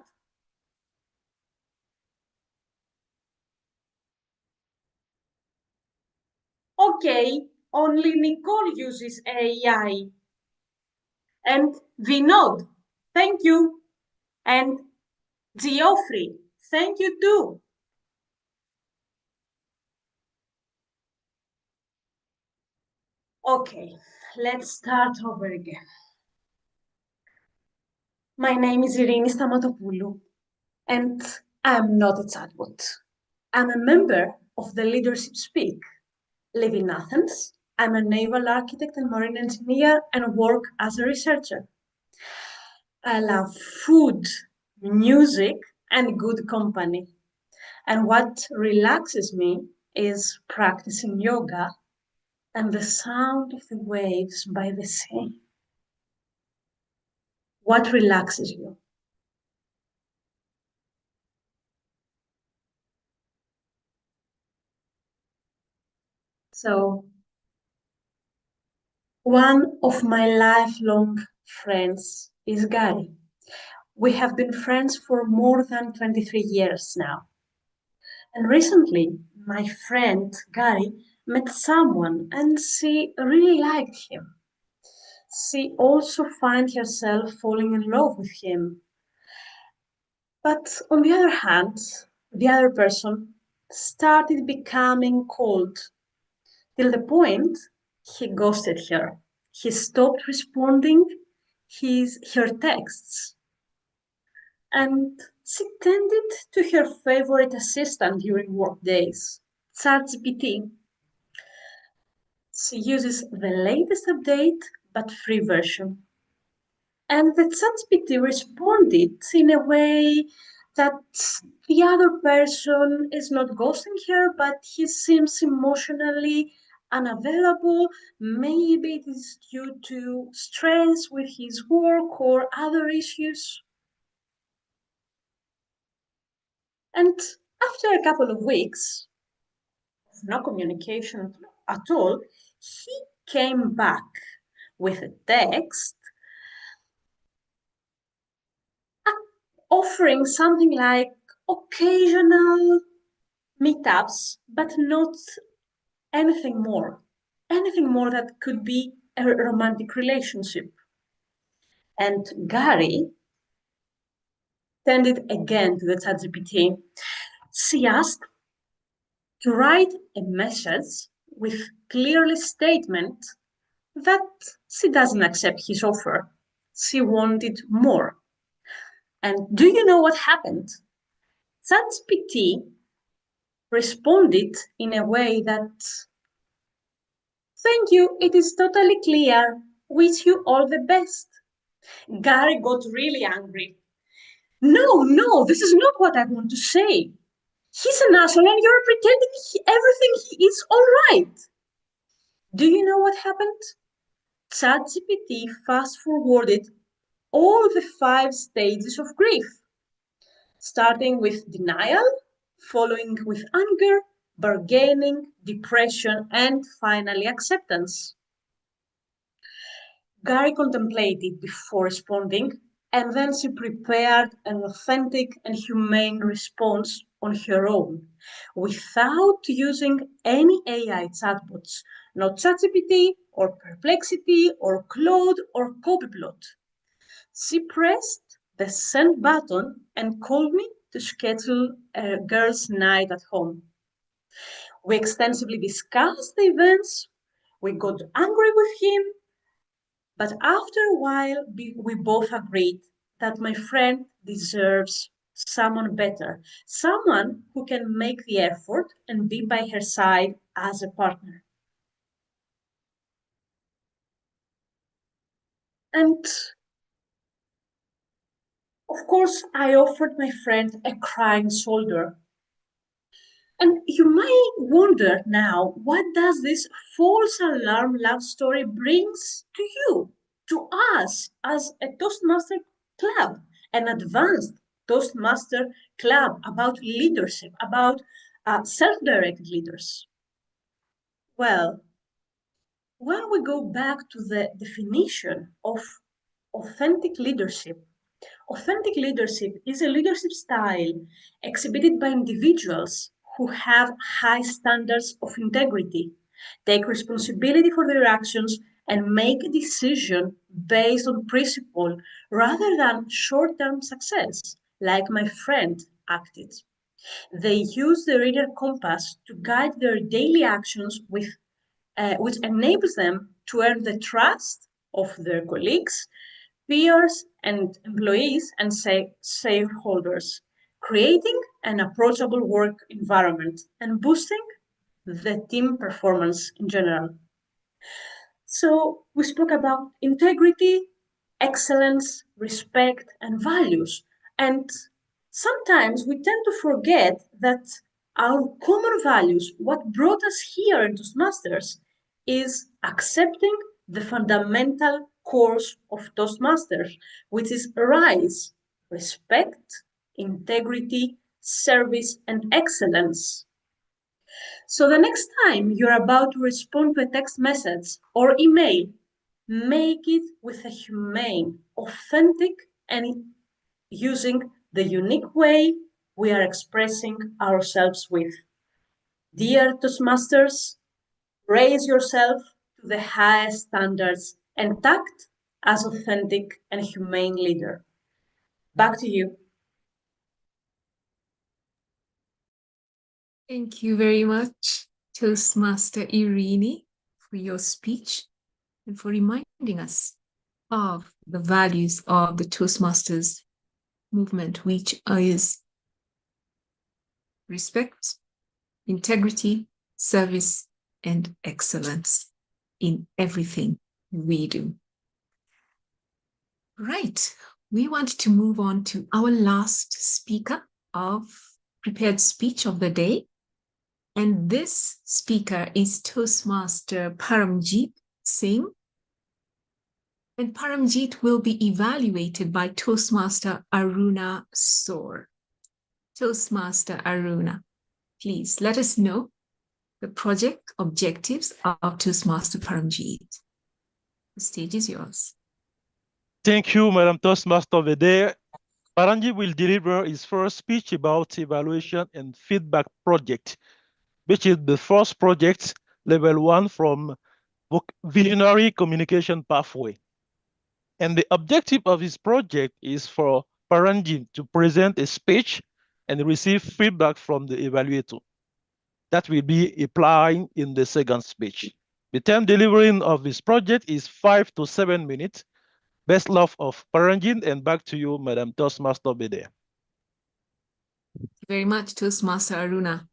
Okay, only Nicole uses AI. And Vinod, thank you. And Geoffrey, thank you too. Okay, let's start over again. My name is Irene Stamatoupoulou, and I'm not a chatbot. I'm a member of the Leadership Speak. Live in Athens. I'm a naval architect and marine engineer and work as a researcher. I love food, music, and good company. And what relaxes me is practicing yoga and the sound of the waves by the sea. What relaxes you? So, one of my lifelong friends is Gary. We have been friends for more than 23 years now. And recently, my friend Gary met someone and she really liked him. She also found herself falling in love with him. But on the other hand, the other person started becoming cold till the point he ghosted her. He stopped responding her texts. And she tended to her favorite assistant during work days, ChatGPT. She uses the latest update but free version. And the ChatGPT responded in a way that the other person is not ghosting her, but he seems emotionally unavailable. Maybe it is due to stress with his work or other issues. And after a couple of weeks of no communication at all, he came back with a text offering something like occasional meetups, but not anything more that could be a romantic relationship. And Gary tended again to the ChatGPT. She asked to write a message with clearly statement that she doesn't accept his offer. She wanted more. And do you know what happened? ChatGPT responded in a way that, thank you, it is totally clear. Wish you all the best. Gary got really angry. No, this is not what I want to say. He's an asshole and you're pretending everything he is all right. Do you know what happened? ChatGPT fast-forwarded all the 5 stages of grief, starting with denial, following with anger, bargaining, depression, and finally acceptance. Gary contemplated before responding, and then she prepared an authentic and humane response on her own, without using any AI chatbots, not ChatGPT or Perplexity or Claude or Copilot. She pressed the send button and called me to schedule a girls' night at home. We extensively discussed the events. We got angry with him. But after a while, we both agreed that my friend deserves someone better, someone who can make the effort and be by her side as a partner. And of course, I offered my friend a crying shoulder. And you might wonder now, what does this false alarm love story brings to you, to us as a Toastmaster club, an advanced Toastmaster club about leadership, about self-directed leaders? Well, when we go back to the definition of authentic leadership is a leadership style exhibited by individuals who have high standards of integrity, take responsibility for their actions, and make a decision based on principle rather than short-term success, like my friend acted. They use the reader compass to guide their daily actions which enables them to earn the trust of their colleagues, peers, and employees and shareholders, creating an approachable work environment and boosting the team performance in general. So we spoke about integrity, excellence, respect, and values. And sometimes we tend to forget that our common values, what brought us here in Toastmasters, is accepting the fundamental course of Toastmasters, which is RISE, respect, integrity, service, and excellence. So the next time you're about to respond to a text message or email, make it with a humane, authentic, and using the unique way we are expressing ourselves with. Dear Toastmasters, raise yourself to the highest standards and act as authentic and humane leader. Back to you. Thank you very much, Toastmaster Irene, for your speech and for reminding us of the values of the Toastmasters movement, which is respect, integrity, service, and excellence in everything we do. Right, we want to move on to our last speaker of prepared speech of the day. And this speaker is Toastmaster Paramjit Singh. And Paramjit will be evaluated by Toastmaster Aruna Soar. Toastmaster Aruna, please let us know the project objectives of Toastmaster Paramjit. The stage is yours. Thank you, Madam Toastmaster of the Day. Paramjit will deliver his first speech about evaluation and feedback project, which is the first project, level 1 from Visionary Communication Pathway. And the objective of this project is for Paramjit to present a speech and receive feedback from the evaluator. That will be applied in the second speech. The time delivering of this project is 5 to 7 minutes. Best love of Paramjit, and back to you, Madam Toastmaster Bede. Thank you very much, Toastmaster Aruna.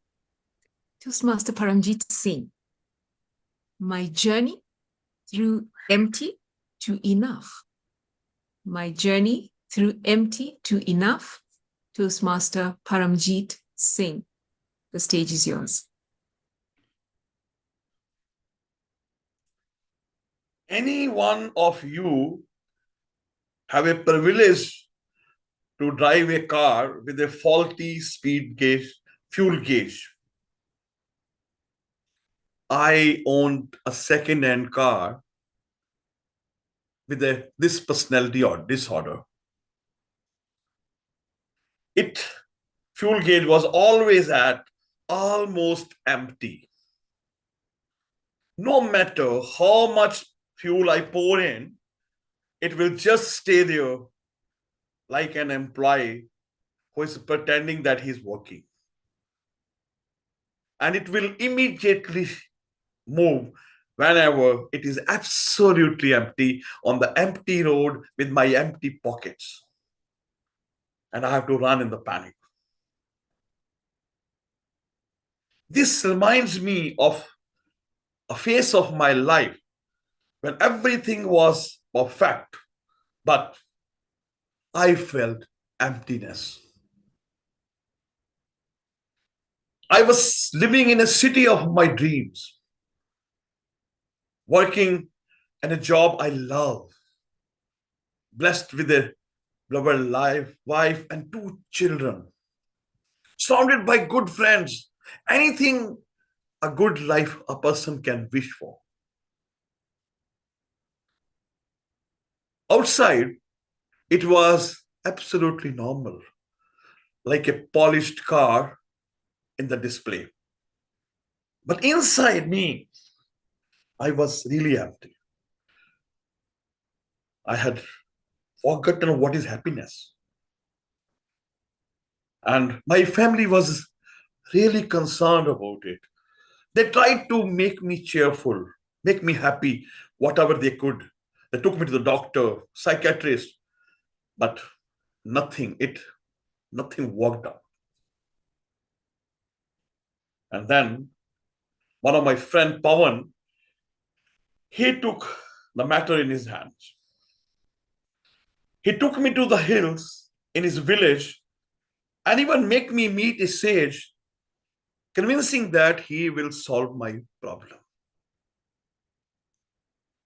Toastmaster Paramjit Singh. My journey through empty to enough. My journey through empty to enough. Toastmaster Paramjit Singh. The stage is yours. Any one of you have a privilege to drive a car with a faulty speed gauge, fuel gauge. I owned a second-hand car with this personality or disorder. Fuel gauge was always at almost empty. No matter how much fuel I pour in, it will just stay there like an employee who is pretending that he's working. And it will immediately move whenever it is absolutely empty on the empty road with my empty pockets. And I have to run in the panic. This reminds me of a phase of my life when everything was perfect, but I felt emptiness. I was living in a city of my dreams, working in a job I love, blessed with a beloved wife and 2 children, surrounded by good friends, anything a good life a person can wish for. Outside, it was absolutely normal, like a polished car in the display. But inside me, I was really empty. I had forgotten what is happiness. And my family was really concerned about it. They tried to make me cheerful, make me happy, whatever they could. They took me to the doctor, psychiatrist, but nothing worked out. And then one of my friend Pawan, he took the matter in his hands. He took me to the hills in his village and even make me meet a sage, convincing that he will solve my problem.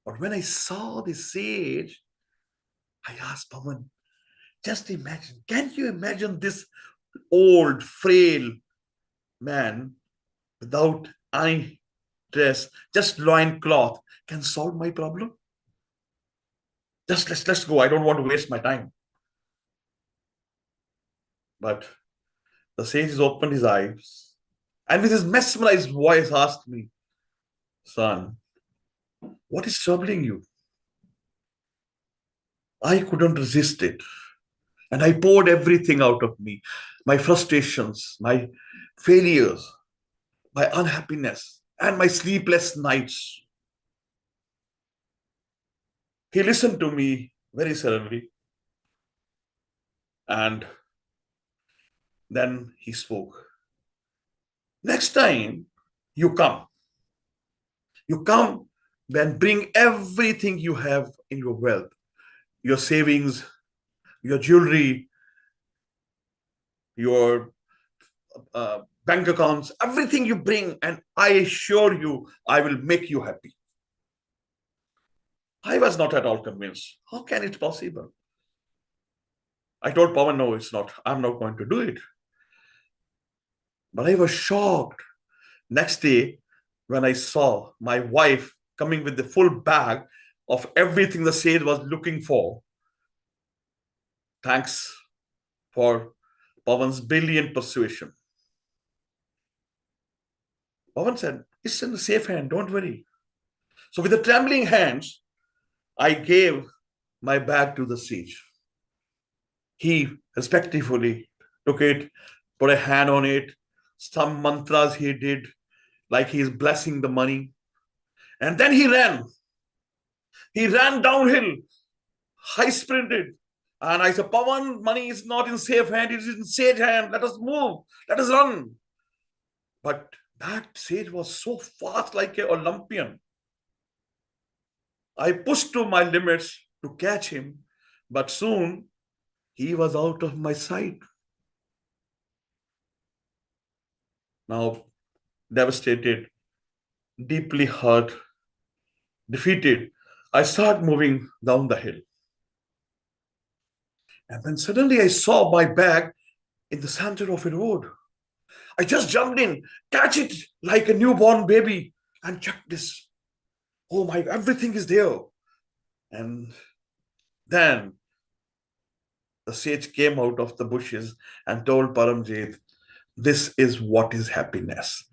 But when I saw the sage, I asked Pawan, just imagine, can you imagine this old, frail man without any dress, just loincloth, can solve my problem? Just let's go. I don't want to waste my time. But the sage opened his eyes and with his mesmerized voice asked me, son, what is troubling you? I couldn't resist it. And I poured everything out of me, my frustrations, my failures, my unhappiness, and my sleepless nights. He listened to me very serenely. And then he spoke. Next time you come and bring everything you have in your wealth, your savings, your jewelry, your bank accounts, everything you bring, and I assure you, I will make you happy. I was not at all convinced. How can it possible? I told Pawan, no, it's not. I'm not going to do it. But I was shocked. Next day, when I saw my wife coming with the full bag of everything the sage was looking for, thanks for Pawan's brilliant persuasion. Pawan said, it's in the safe hand, don't worry. So with the trembling hands, I gave my bag to the sage. He respectfully took it, put a hand on it, some mantras he did, like he is blessing the money. And then he ran. He ran downhill, high sprinted. And I said, Pawan, money is not in safe hand, it is in sage hand. Let us move, let us run. But that sage was so fast, like an Olympian. I pushed to my limits to catch him, but soon he was out of my sight. Now, devastated, deeply hurt, defeated, I started moving down the hill. And then suddenly I saw my bag in the center of a road. I just jumped in, catch it like a newborn baby, and check this. Oh my, everything is there. And then the sage came out of the bushes and told Paramjit, this is what is happiness.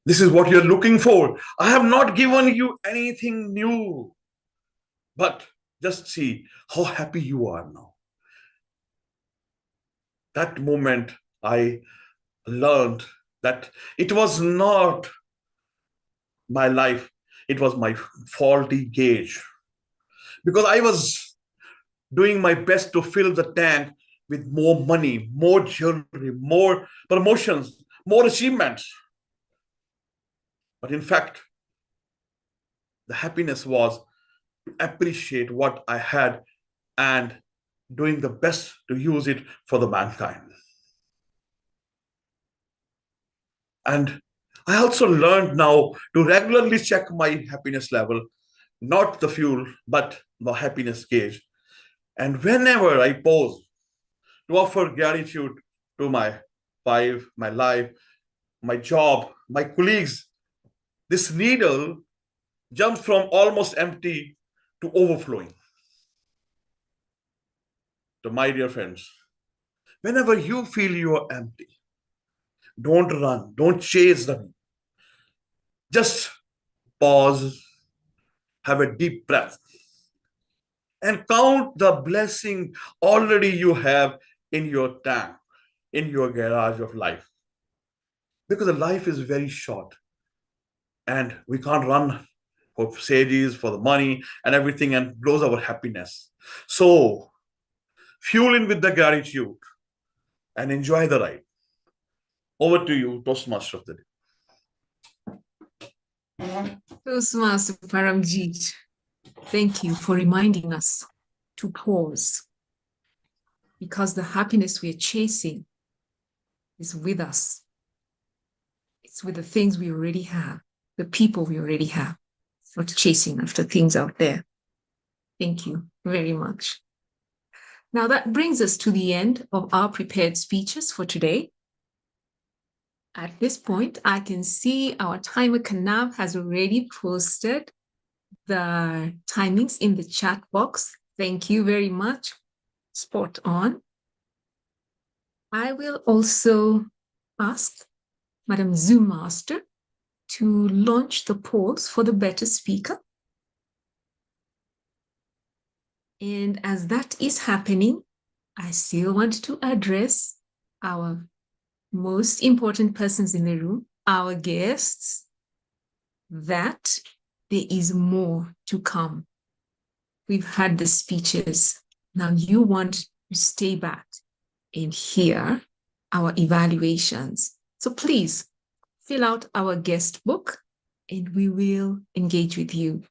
This is what you're looking for. I have not given you anything new. But just see how happy you are now. That moment, I learned that it was not my life, it was my faulty gauge. Because I was doing my best to fill the tank with more money, more jewelry, more promotions, more achievements. But in fact, the happiness was to appreciate what I had and doing the best to use it for the mankind. And I also learned now to regularly check my happiness level, not the fuel, but the happiness gauge. And whenever I pause to offer gratitude to my wife, my life, my job, my colleagues, this needle jumps from almost empty to overflowing. So my dear friends, whenever you feel you are empty, don't run, don't chase them. Just pause, have a deep breath, and count the blessing already you have in your tank, in your garage of life. Because the life is very short and we can't run for sages, for the money and everything and lose our happiness. So fuel in with the gratitude and enjoy the ride. Over to you, Toastmaster of the day. Toastmaster Paramjit, thank you for reminding us to pause, because the happiness we're chasing is with us. It's with the things we already have, the people we already have, not chasing after things out there. Thank you very much. Now that brings us to the end of our prepared speeches for today. At this point, I can see our timer Kanav has already posted the timings in the chat box. Thank you very much. Spot on. I will also ask Madam Zoom Master to launch the polls for the better speaker. And as that is happening, I still want to address our most important persons in the room, our guests, that there is more to come. We've had the speeches. Now you want to stay back and hear our evaluations. So please fill out our guest book and we will engage with you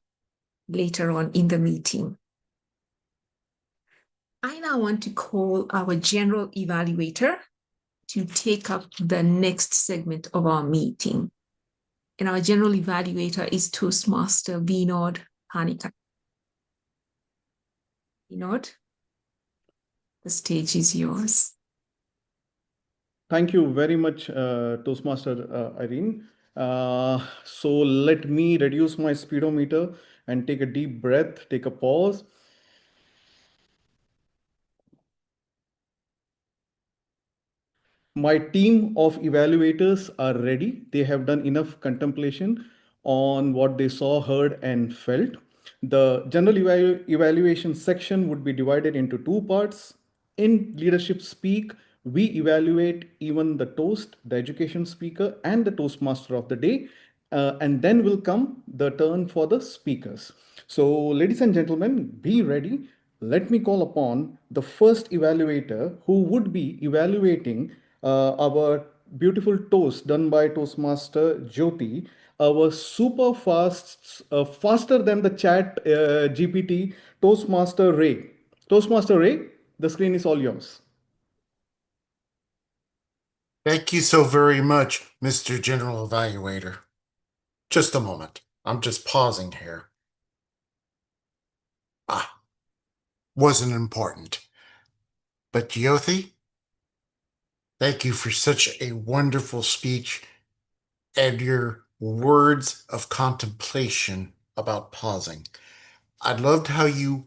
later on in the meeting. I now want to call our general evaluator to take up the next segment of our meeting. And our general evaluator is Toastmaster Vinod Panicker. Vinod, the stage is yours. Thank you very much, Toastmaster Irene. So let me reduce my speedometer and take a deep breath, take a pause. My team of evaluators are ready. They have done enough contemplation on what they saw, heard, and felt. The general evaluation section would be divided into two parts. In leadership speak, we evaluate even the toast, the education speaker, and the Toastmaster of the day. And then will come the turn for the speakers. So ladies and gentlemen, be ready. Let me call upon the first evaluator who would be evaluating our beautiful toast done by Toastmaster Jyoti, our super fast, faster than the chat GPT, Toastmaster Ray. Toastmaster Ray, the screen is all yours. Thank you so very much, Mr. General Evaluator. Just a moment. I'm just pausing here. Wasn't important. But Jyoti, thank you for such a wonderful speech and your words of contemplation about pausing. I loved how you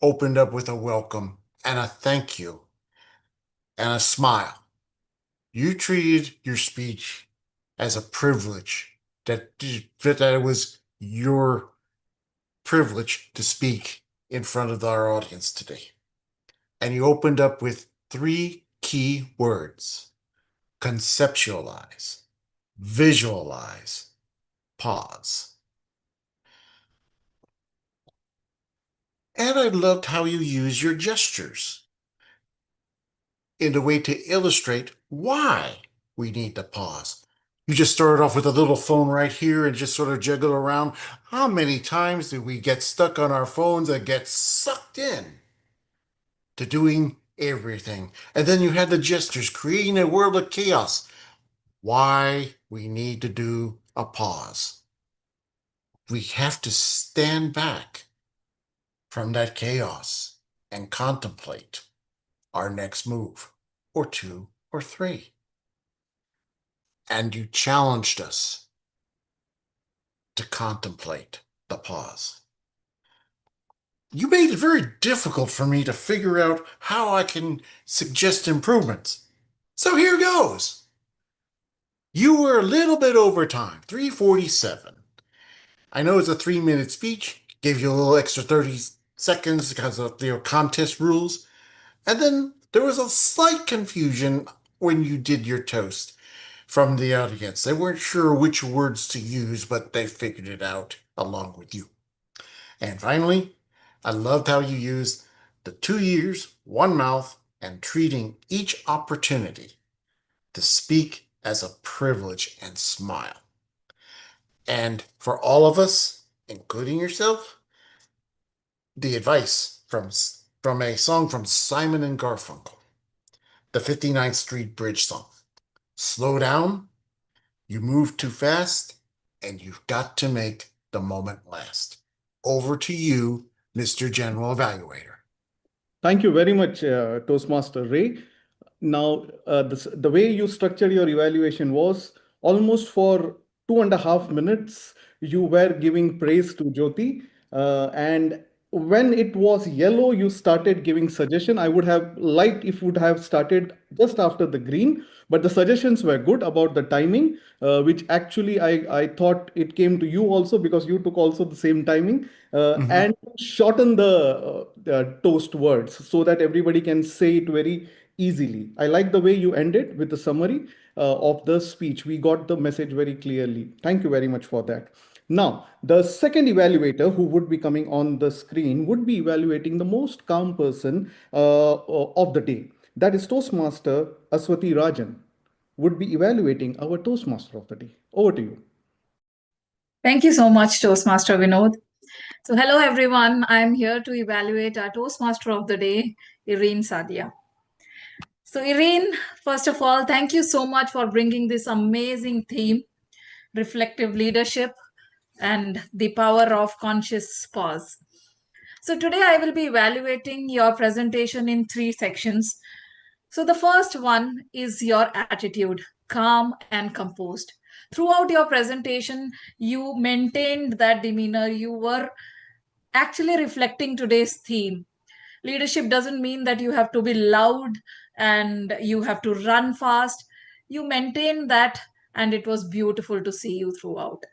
opened up with a welcome and a thank you and a smile. You treated your speech as a privilege, that it was your privilege to speak in front of our audience today. And you opened up with 3 key words: conceptualize, visualize, pause. And I loved how you use your gestures in a way to illustrate why we need to pause. You just started off with a little phone right here and just sort of jiggle around. How many times do we get stuck on our phones and get sucked in to doing everything? And then you had the gestures, creating a world of chaos. Why we need to do a pause. We have to stand back from that chaos and contemplate our next move, or 2 or 3. And you challenged us to contemplate the pause. You made it very difficult for me to figure out how I can suggest improvements. So here goes. You were a little bit over time, 3:47. I know it's a 3-minute speech, gave you a little extra 30 seconds because of the contest rules. And then there was a slight confusion when you did your toast from the audience. They weren't sure which words to use, but they figured it out along with you. And finally, I loved how you used the 2 ears, 1 mouth, and treating each opportunity to speak as a privilege and smile. And for all of us, including yourself, the advice from a song from Simon and Garfunkel, the 59th Street Bridge song. Slow down, you move too fast, and you've got to make the moment last. Over to you, Mr. General Evaluator. Thank you very much, Toastmaster Ray. Now, the way you structured your evaluation was almost for 2.5 minutes, you were giving praise to Jyoti. And when it was yellow, you started giving suggestion. I would have liked if you would have started just after the green, but the suggestions were good about the timing, which actually I thought it came to you also because you took also the same timing. And shorten the toast words so that everybody can say it very easily. I like the way you ended with the summary of the speech. We got the message very clearly. Thank you very much for that. Now, the second evaluator who would be coming on the screen would be evaluating the most calm person of the day. That is Toastmaster Aswati Rajan would be evaluating our Toastmaster of the day. Over to you. Thank you so much, Toastmaster Vinod. So hello, everyone. I'm here to evaluate our Toastmaster of the day, Irene Sadia. So Irene, first of all, thank you so much for bringing this amazing theme, reflective leadership and the power of conscious pause. So today I will be evaluating your presentation in 3 sections. So the first one is your attitude, calm and composed. Throughout your presentation, you maintained that demeanor. You were actually reflecting today's theme. Leadership doesn't mean that you have to be loud and you have to run fast. You maintain that, and it was beautiful to see you throughout.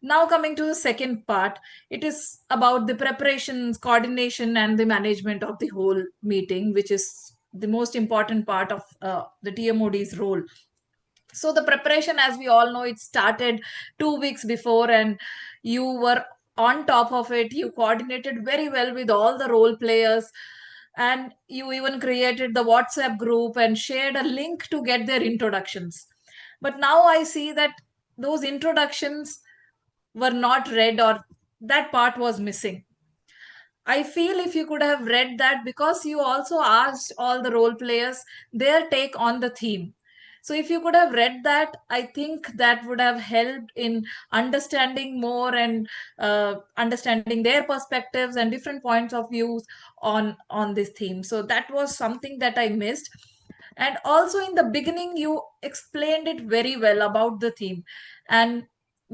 Now, coming to the second part, it is about the preparations, coordination, and the management of the whole meeting, which is the most important part of the TMOD's role. So the preparation, as we all know, it started 2 weeks before, and you were on top of it. You coordinated very well with all the role players, and you even created the WhatsApp group and shared a link to get their introductions. But now I see that those introductions were not read, or that part was missing. I feel if you could have read that, because you also asked all the role players their take on the theme. So if you could have read that, I think that would have helped in understanding more and understanding their perspectives and different points of views on this theme. So that was something that I missed. And also in the beginning, you explained it very well about the theme. And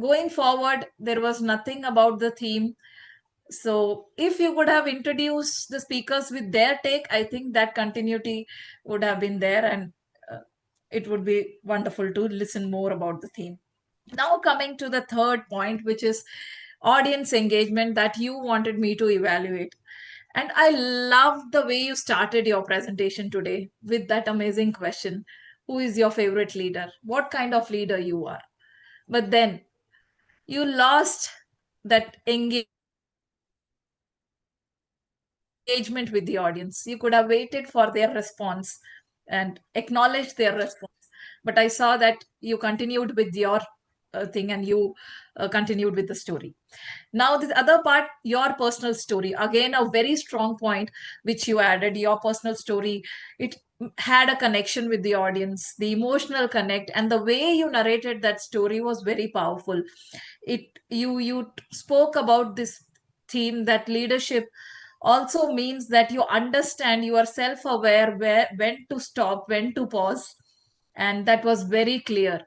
going forward, there was nothing about the theme. So if you would have introduced the speakers with their take, I think that continuity would have been there, and it would be wonderful to listen more about the theme. Now coming to the third point, which is audience engagement that you wanted me to evaluate. And I love the way you started your presentation today with that amazing question. Who is your favorite leader? What kind of leader you are? But then you lost that engagement with the audience. You could have waited for their response and acknowledged their response. But I saw that you continued with your thing, and you continued with the story. Now, the other part, your personal story. Again, a very strong point which you added, your personal story. It had a connection with the audience, the emotional connect, and the way you narrated that story was very powerful. You spoke about this theme that leadership also means that you understand, you are self-aware when to stop, when to pause, and that was very clear.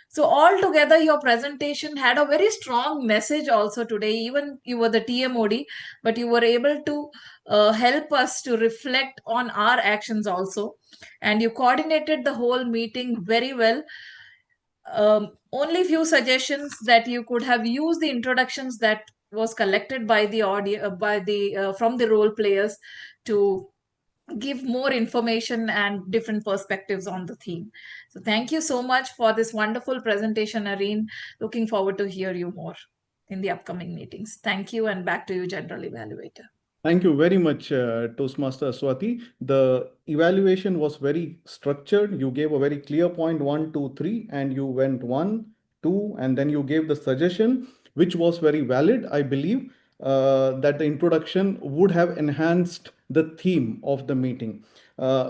So altogether, your presentation had a very strong message also today. Even you were the TMOD, but you were able to help us to reflect on our actions also. And you coordinated the whole meeting very well. Only few suggestions that you could have used the introductions that was collected by the audio, from the role players to give more information and different perspectives on the theme. So thank you so much for this wonderful presentation, Irene. Looking forward to hear you more in the upcoming meetings. Thank you, and back to you, General Evaluator. Thank you very much, Toastmaster Swati. The evaluation was very structured. You gave a very clear point, 1, 2, 3, and you went 1, 2, and then you gave the suggestion, which was very valid. I believe that the introduction would have enhanced the theme of the meeting,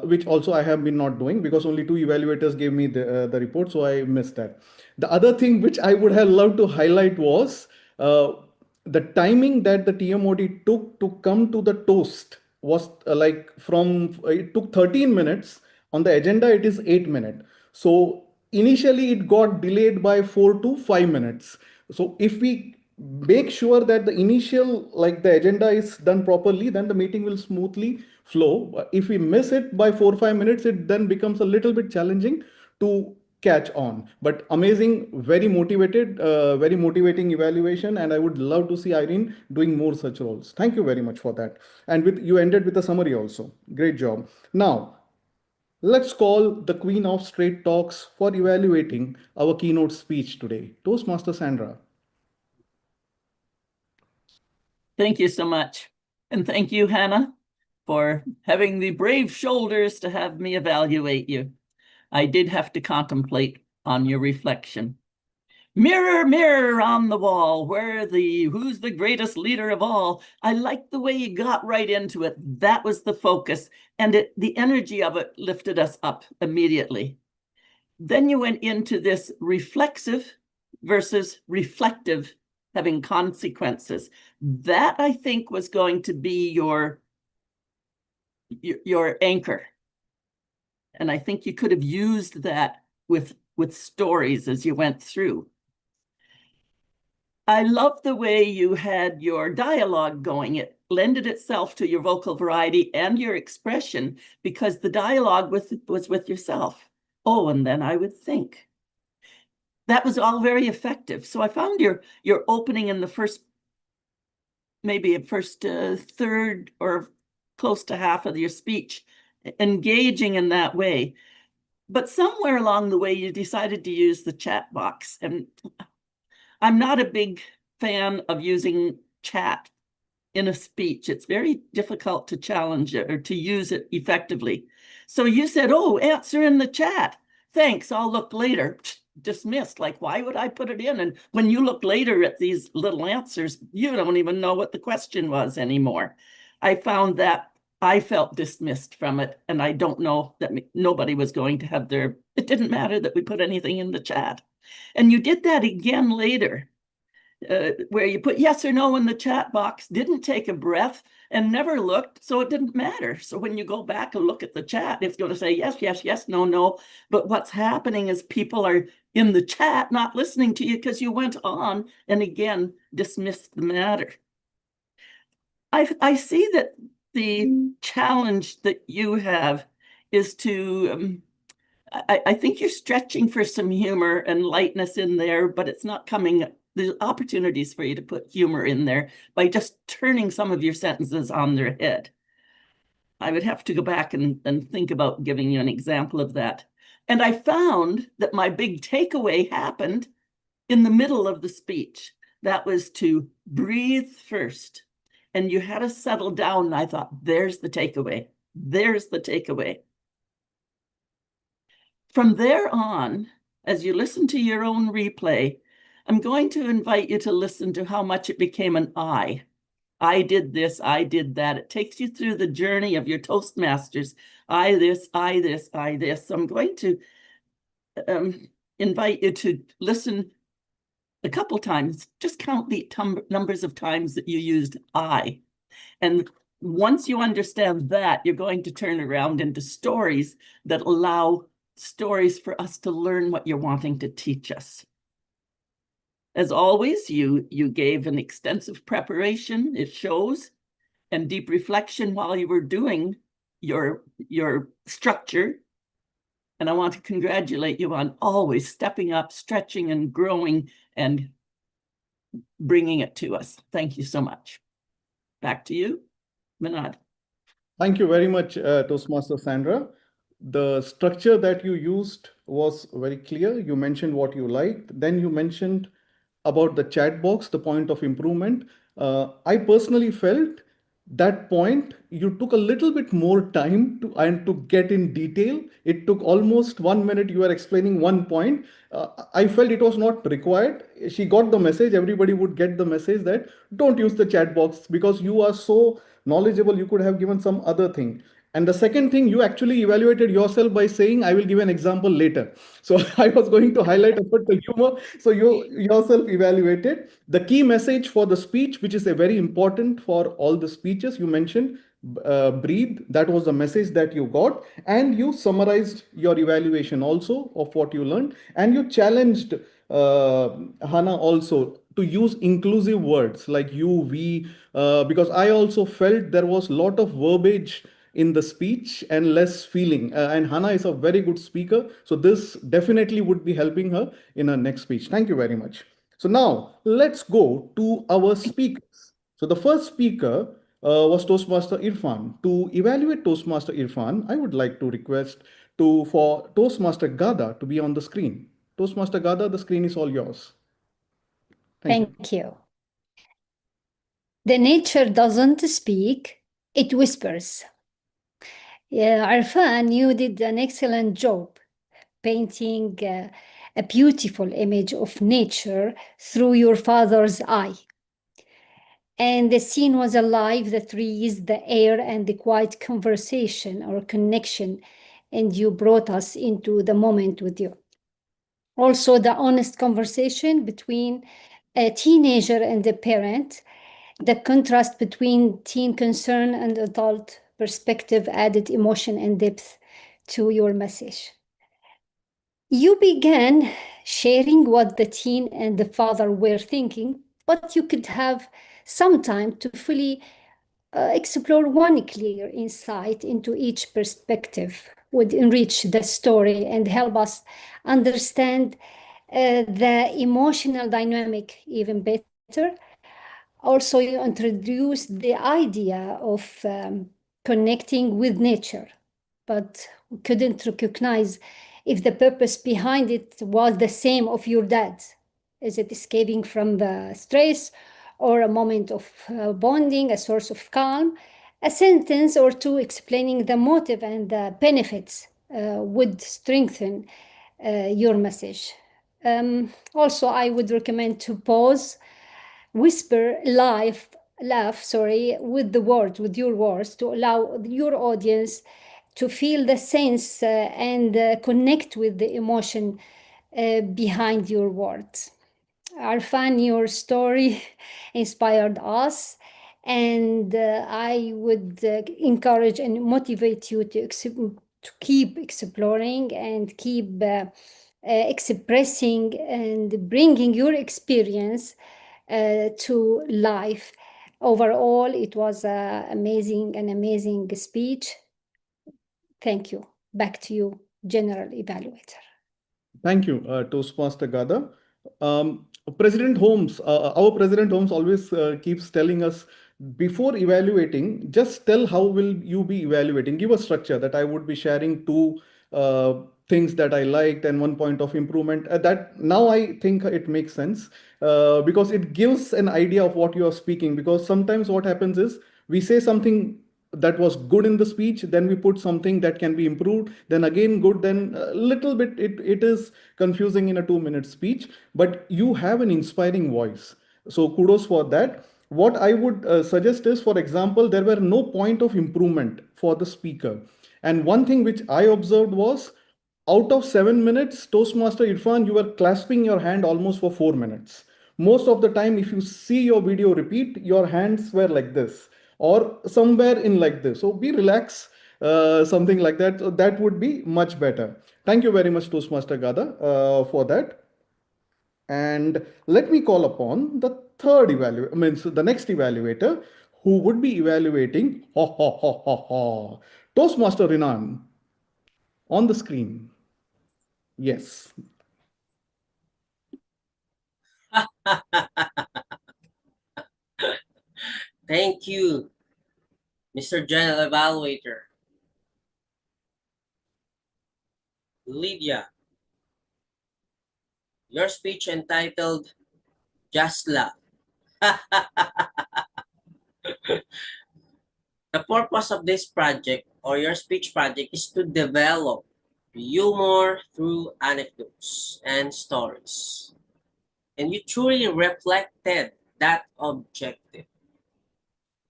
which also I have been not doing because only 2 evaluators gave me the report, so I missed that. The other thing which I would have loved to highlight was the timing that the TMOD took to come to the toast was it took 13 minutes. On the agenda, it is 8 minutes. So initially it got delayed by 4 to 5 minutes. So if we make sure that the initial, the agenda is done properly, then the meeting will smoothly flow. If we miss it by 4 or 5 minutes, it then becomes a little bit challenging to catch on. But amazing, very motivated, very motivating evaluation, and I would love to see Irene doing more such roles. Thank you very much for that. And you ended with a summary also. Great job. Now let's call the queen of straight talks for evaluating our keynote speech today, Toastmaster Sandra. Thank you so much. And thank you, Hannah, for having the brave shoulders to have me evaluate you. I did have to contemplate on your reflection. Mirror, mirror on the wall, who's the greatest leader of all? I like the way you got right into it. That was the focus, and the energy of it lifted us up immediately. Then you went into this reflexive versus reflective, having consequences. That, I think, was going to be your anchor. And I think you could have used that with stories as you went through. I love the way you had your dialogue going. It lended itself to your vocal variety and your expression because the dialogue was with yourself. Oh, and then I would think. That was all very effective. So I found your opening in the first third or close to half of your speech engaging in that way. But somewhere along the way, you decided to use the chat box. And I'm not a big fan of using chat in a speech. It's very difficult to challenge it or to use it effectively. So you said, oh, answer in the chat. Thanks, I'll look later. Dismissed. Like, why would I put it in? And when you look later at these little answers, you don't even know what the question was anymore. I found that I felt dismissed from it, and I don't know that nobody was going to have it didn't matter that we put anything in the chat. And you did that again later, where you put yes or no in the chat box, didn't take a breath, and never looked, so it didn't matter. So when you go back and look at the chat, it's going to say yes, yes, yes, no, no. But what's happening is people are in the chat not listening to you because you went on and again dismissed the matter. I see that the challenge that you have is to, I think you're stretching for some humor and lightness in there, but it's not coming. There's opportunities for you to put humor in there by just turning some of your sentences on their head. I would have to go back and think about giving you an example of that. And I found that my big takeaway happened in the middle of the speech. That was to breathe first. And you had to settle down. And I thought, there's the takeaway. There's the takeaway. From there on, as you listen to your own replay, I'm going to invite you to listen to how much it became an I. I did this, I did that. It takes you through the journey of your Toastmasters. I this, I this, I this. So I'm going to invite you to listen a couple times. Just count the numbers of times that you used I. And once you understand that, you're going to turn around into stories that allow stories for us to learn what you're wanting to teach us. As always, you gave an extensive preparation, it shows, and deep reflection while you were doing your structure. And I want to congratulate you on always stepping up, stretching and growing and bringing it to us. Thank you so much. Back to you, Vinod. Thank you very much, Toastmaster Sandra. The structure that you used was very clear. You mentioned what you liked. Then you mentioned about the chat box, the point of improvement. I personally felt that point you took a little bit more time to get in detail. It took almost 1 minute. You were explaining one point. I felt it was not required. She got the message. Everybody would get the message that don't use the chat box because you are so knowledgeable. You could have given some other thing. And the second thing, you actually evaluated yourself by saying, I will give an example later. So I was going to highlight about the humor. So you yourself evaluated. The key message for the speech, which is a very important for all the speeches you mentioned, breathe. That was the message that you got. And you summarized your evaluation also of what you learned. And you challenged Hannah also to use inclusive words like you, we, because I also felt there was a lot of verbiage in the speech and less feeling. And Hannah is a very good speaker. So this definitely would be helping her in her next speech. Thank you very much. So now let's go to our speakers. So the first speaker was Toastmaster Irfan. To evaluate Toastmaster Irfan, I would like to request for Toastmaster Gada to be on the screen. Toastmaster Gada, the screen is all yours. Thank you. The nature doesn't speak, it whispers. Irfan, you did an excellent job painting a beautiful image of nature through your father's eye. And the scene was alive, the trees, the air, and the quiet conversation or connection. And you brought us into the moment with you. Also, the honest conversation between a teenager and a parent, the contrast between teen concern and adult perspective added emotion and depth to your message. You began sharing what the teen and the father were thinking, but you could have some time to fully explore one clear insight into each perspective would enrich the story and help us understand the emotional dynamic even better. Also, you introduced the idea of connecting with nature, but we couldn't recognize if the purpose behind it was the same of your dad. Is it escaping from the stress or a moment of bonding, a source of calm? A sentence or two explaining the motive and the benefits would strengthen your message. Also, I would recommend to pause, whisper, laugh, with the words, with your words, to allow your audience to feel the sense and connect with the emotion behind your words. Irfan, your story inspired us, and I would encourage and motivate you to keep exploring and keep expressing and bringing your experience to life. Overall, it was an amazing speech. Thank you. Back to you, General Evaluator. Thank you, Toastmaster Gada. President Holmes, our President Holmes always keeps telling us before evaluating, just tell how will you be evaluating. Give a structure that I would be sharing two things that I liked and one point of improvement. That now I think it makes sense because it gives an idea of what you are speaking. Because sometimes what happens is we say something that was good in the speech, then we put something that can be improved, then again good, then a little bit it is confusing in a 2-minute speech, but you have an inspiring voice, so kudos for that. What I would suggest is, for example, there were no point of improvement for the speaker, and one thing which I observed was, out of 7 minutes, Toastmaster Irfan, you were clasping your hand almost for 4 minutes. Most of the time, if you see your video repeat, your hands were like this or somewhere in like this. So be relaxed, something like that. So that would be much better. Thank you very much, Toastmaster Gada, for that. And let me call upon the the next evaluator who would be evaluating Toastmaster Renan on the screen. Yes. Thank you, Mr. General Evaluator, Lydia, your speech entitled Just Laugh. The purpose of this project or your speech project is to develop humor through anecdotes and stories. And you truly reflected that objective.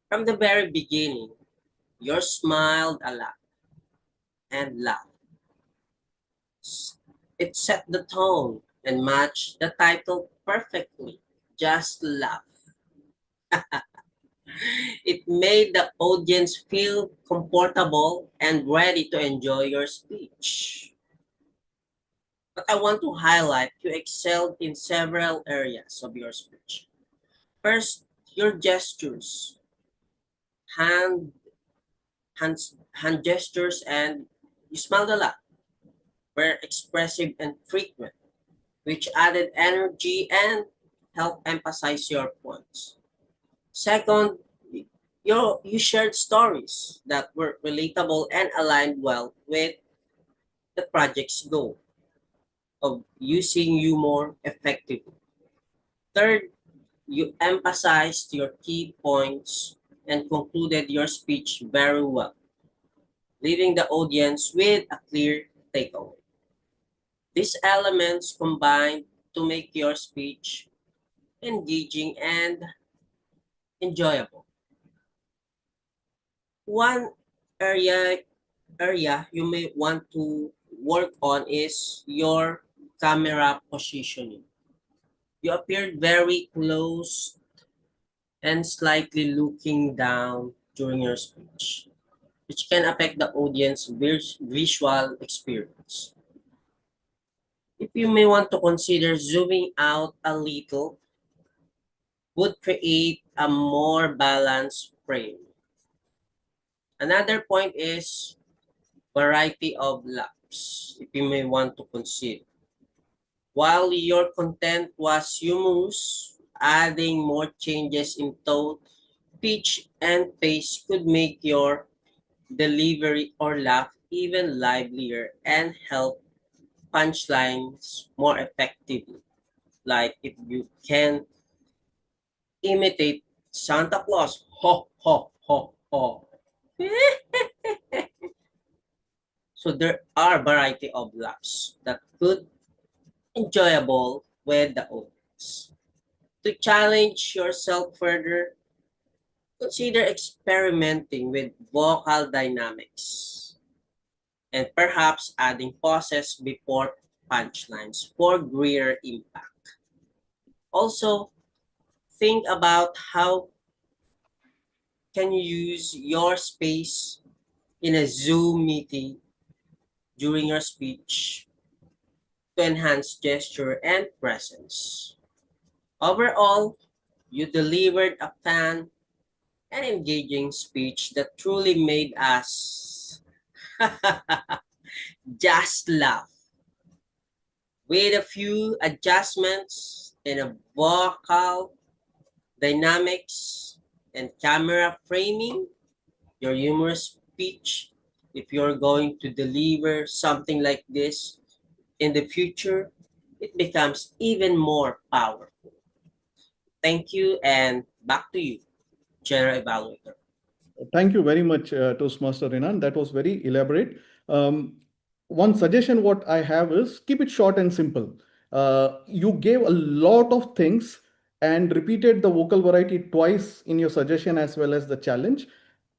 From the very beginning, you smiled a lot and laughed. It set the tone and matched the title perfectly. Just laugh. It made the audience feel comfortable and ready to enjoy your speech. But I want to highlight you excelled in several areas of your speech. First, your gestures, hand, hand gestures, and you smiled a lot, were expressive and frequent, which added energy and helped emphasize your points. Second, you shared stories that were relatable and aligned well with the project's goal of using humor effectively. Third, you emphasized your key points and concluded your speech very well, leaving the audience with a clear takeaway. These elements combined to make your speech engaging and enjoyable. One area you may want to work on is your camera positioning. You appeared very close and slightly looking down during your speech, which can affect the audience visual experience. If you may want to consider zooming out a little, would create a more balanced frame. Another point is variety of laughs, if you may want to consider. While your content was humorous, adding more changes in tone, pitch, and pace could make your delivery or laugh even livelier and help punchlines more effectively. Like if you can imitate Santa Claus, ho, ho, ho, ho. So there are variety of laughs that could enjoyable with the audience. To challenge yourself further, consider experimenting with vocal dynamics and perhaps adding pauses before punchlines for greater impact. Also, think about how can you use your space in a Zoom meeting during your speech to enhance gesture and presence. Overall, you delivered a fun and engaging speech that truly made us just laugh. With a few adjustments in a vocal dynamics and camera framing, your humorous speech, if you're going to deliver something like this in the future, it becomes even more powerful. Thank you, and back to you, General Evaluator. Thank you very much, Toastmaster Renan. That was very elaborate. One suggestion what I have is keep it short and simple. You gave a lot of things and repeated the vocal variety twice in your suggestion as well as the challenge.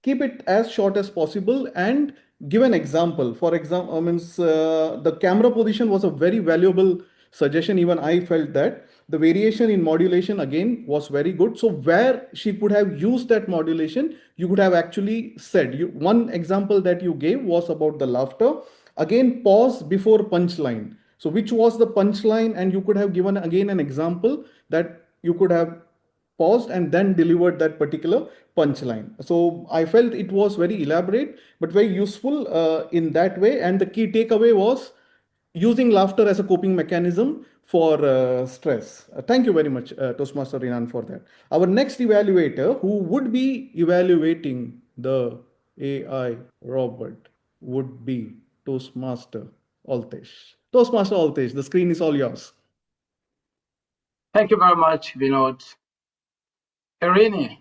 Keep it as short as possible and give an example. For example, the camera position was a very valuable suggestion. Even I felt that the variation in modulation again was very good. So where she could have used that modulation, you could have actually said. One example that you gave was about the laughter. Again, pause before punchline. So which was the punchline, and you could have given again an example that you could have paused and then delivered that particular punchline. So I felt it was very elaborate but very useful in that way. And the key takeaway was using laughter as a coping mechanism for stress. Thank you very much, Toastmaster Renan, for that. Our next evaluator, who would be evaluating the AI robot would be Toastmaster Altesh. Toastmaster Altesh, the screen is all yours. Thank you very much, Vinod. Irene,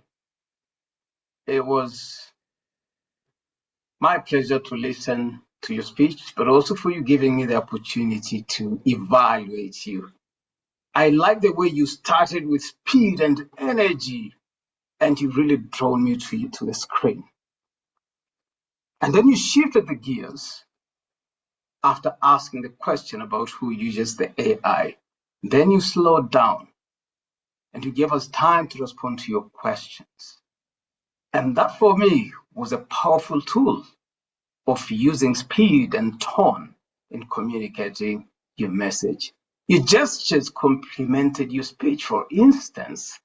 it was my pleasure to listen to your speech, but also for you giving me the opportunity to evaluate you. I like the way you started with speed and energy, and you really drawn me to the screen. And then you shifted the gears after asking the question about who uses the AI. Then you slowed down and you gave us time to respond to your questions. And that for me was a powerful tool of using speed and tone in communicating your message. Your gestures complemented your speech. For instance,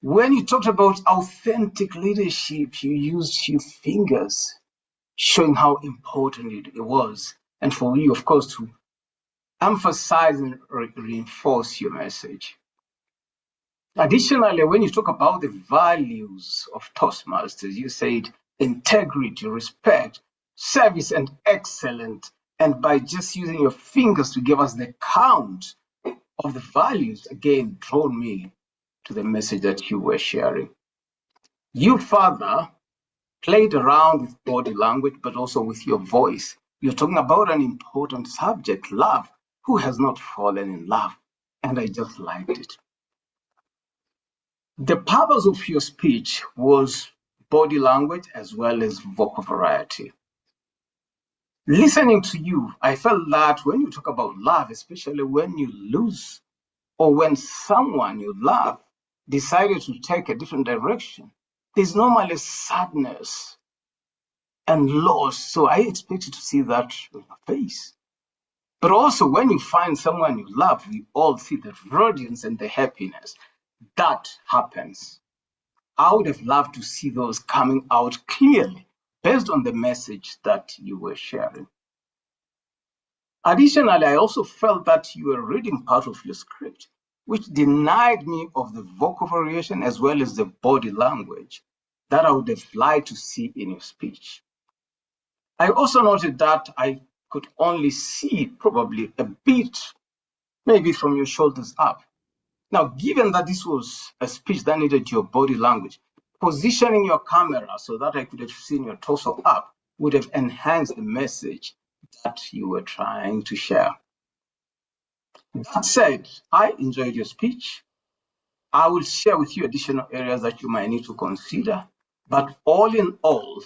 when you talked about authentic leadership, you used your fingers, showing how important it was. And for you, of course, to emphasize and reinforce your message. Additionally, when you talk about the values of Toastmasters, you said integrity, respect, service, and excellence. And by just using your fingers to give us the count of the values, again, drawn me to the message that you were sharing. You, Father, played around with body language, but also with your voice. You're talking about an important subject, love. Who has not fallen in love? And I just liked it. The purpose of your speech was body language as well as vocal variety. Listening to you, I felt that when you talk about love, especially when you lose or when someone you love decided to take a different direction, there's normally sadness and loss. So I expected to see that on your face. But also when you find someone you love, we all see the radiance and the happiness. That happens. I would have loved to see those coming out clearly based on the message that you were sharing. Additionally, I also felt that you were reading part of your script, which denied me of the vocal variation as well as the body language that I would have liked to see in your speech. I also noted that I could only see probably a bit, maybe from your shoulders up. Now, given that this was a speech that needed your body language, positioning your camera so that I could have seen your torso up would have enhanced the message that you were trying to share. That said, I enjoyed your speech. I will share with you additional areas that you might need to consider. But all in all,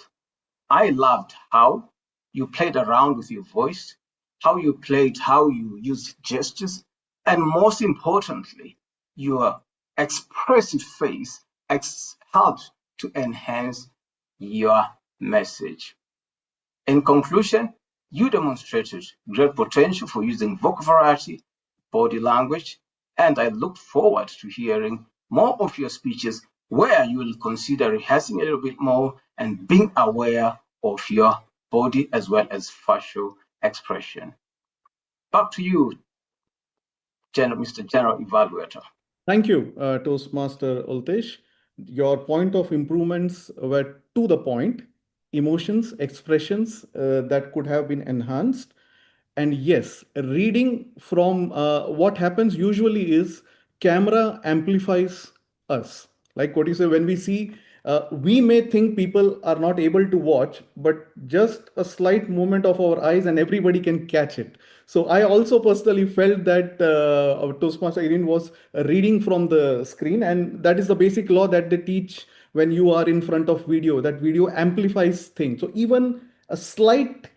I loved how you played around with your voice, how you used gestures, and most importantly, your expressive face helped to enhance your message. In conclusion, you demonstrated great potential for using vocal variety, body language, and I look forward to hearing more of your speeches where you will consider rehearsing a little bit more and being aware of your body as well as facial expression. Back to you, Mr. General Evaluator. Thank you, Toastmaster Altesh. Your point of improvements were to the point, emotions, expressions that could have been enhanced. And yes, reading from what happens usually is camera amplifies us. Like what you say, when we see, we may think people are not able to watch, but just a slight movement of our eyes and everybody can catch it. So I also personally felt that our Toastmaster Irene was reading from the screen, and that is the basic law that they teach when you are in front of video, that video amplifies things. So even a slight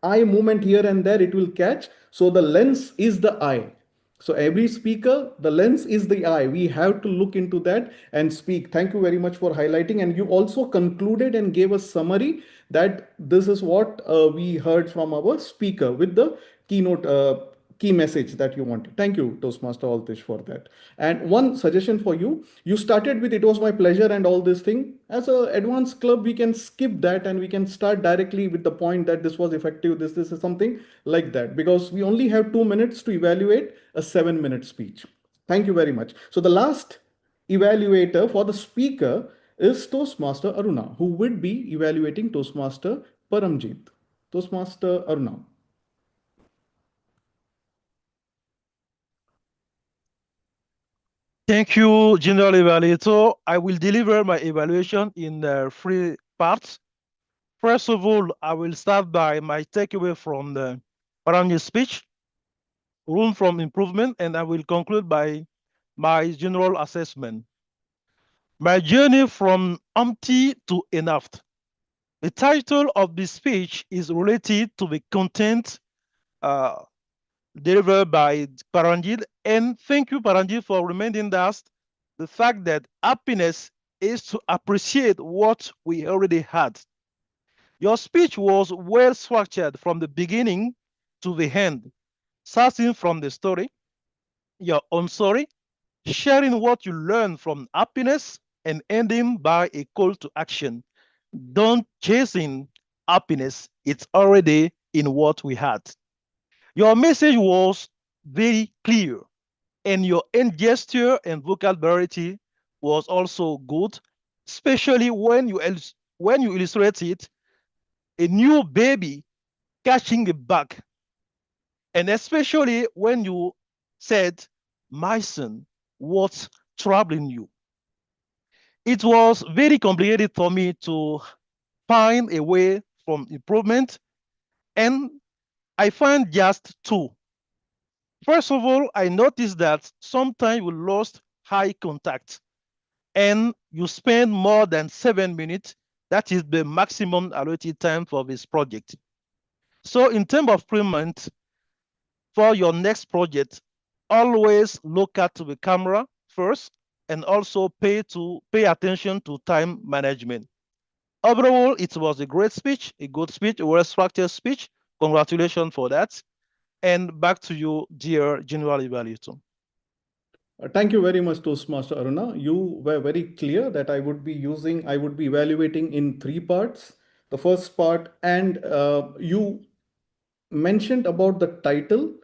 eye movement here and there, it will catch. So the lens is the eye. So every speaker, the lens is the eye. We have to look into that and speak. Thank you very much for highlighting. And you also concluded and gave a summary that this is what we heard from our speaker with the keynote key message that you wanted. Thank you, Toastmaster Altesh, for that. And one suggestion for you, you started with "it was my pleasure" and all this thing. As an advanced club, we can skip that and we can start directly with the point that this was effective, this is something like that, because we only have 2 minutes to evaluate a 7-minute speech. Thank you very much. So the last evaluator for the speaker, is Toastmaster Aruna, who would be evaluating Toastmaster Paramjit. Toastmaster Aruna. Thank you, General Evaluator. I will deliver my evaluation in 3 parts. First of all, I will start by my takeaway from the Paramjit speech, room for improvement, and I will conclude by my general assessment. My journey from empty to enough. The title of this speech is related to the content delivered by Paramjit, and thank you, Paramjit, for reminding us the fact that happiness is to appreciate what we already had. Your speech was well structured from the beginning to the end, starting from the story, your own story, sharing what you learned from happiness, and ending by a call to action. Don't chasing happiness, it's already in what we had. Your message was very clear, and your end gesture and vocabulary was also good, especially when you illustrated a new baby catching a bug, and especially when you said, "My son, what's troubling you?" It was very complicated for me to find a way from improvement, and I find just 2. First of all, I noticed that sometimes you lost eye contact and you spend more than 7 minutes. That is the maximum allotted time for this project. So in terms of improvement for your next project, always look at the camera first and also pay attention to time management. Overall, it was a great speech, a good speech, a well-structured speech. Congratulations for that. And back to you, dear General Evaluator. Thank you very much, Toastmaster Aruna. You were very clear that I would be evaluating in 3 parts. The first part, and you mentioned about the title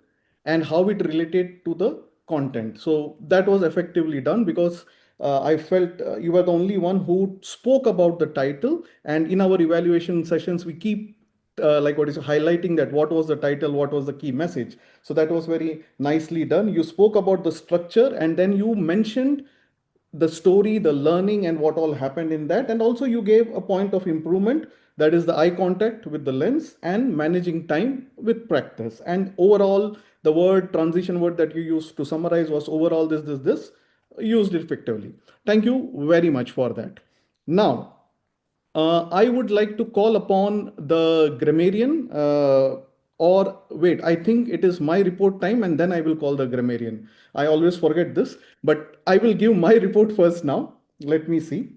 and how it related to the content. So that was effectively done because I felt you were the only one who spoke about the title. And in our evaluation sessions, we keep highlighting that what was the title, what was the key message. So that was very nicely done. You spoke about the structure and then you mentioned the story, the learning, and what all happened in that. And also you gave a point of improvement, that is the eye contact with the lens and managing time with practice. And overall, the transition word that you used to summarize was overall this, used effectively. Thank you very much for that. Now, I would like to call upon the grammarian, I think it is my report time and then I will call the grammarian. I always forget this, but I will give my report first now. Let me see.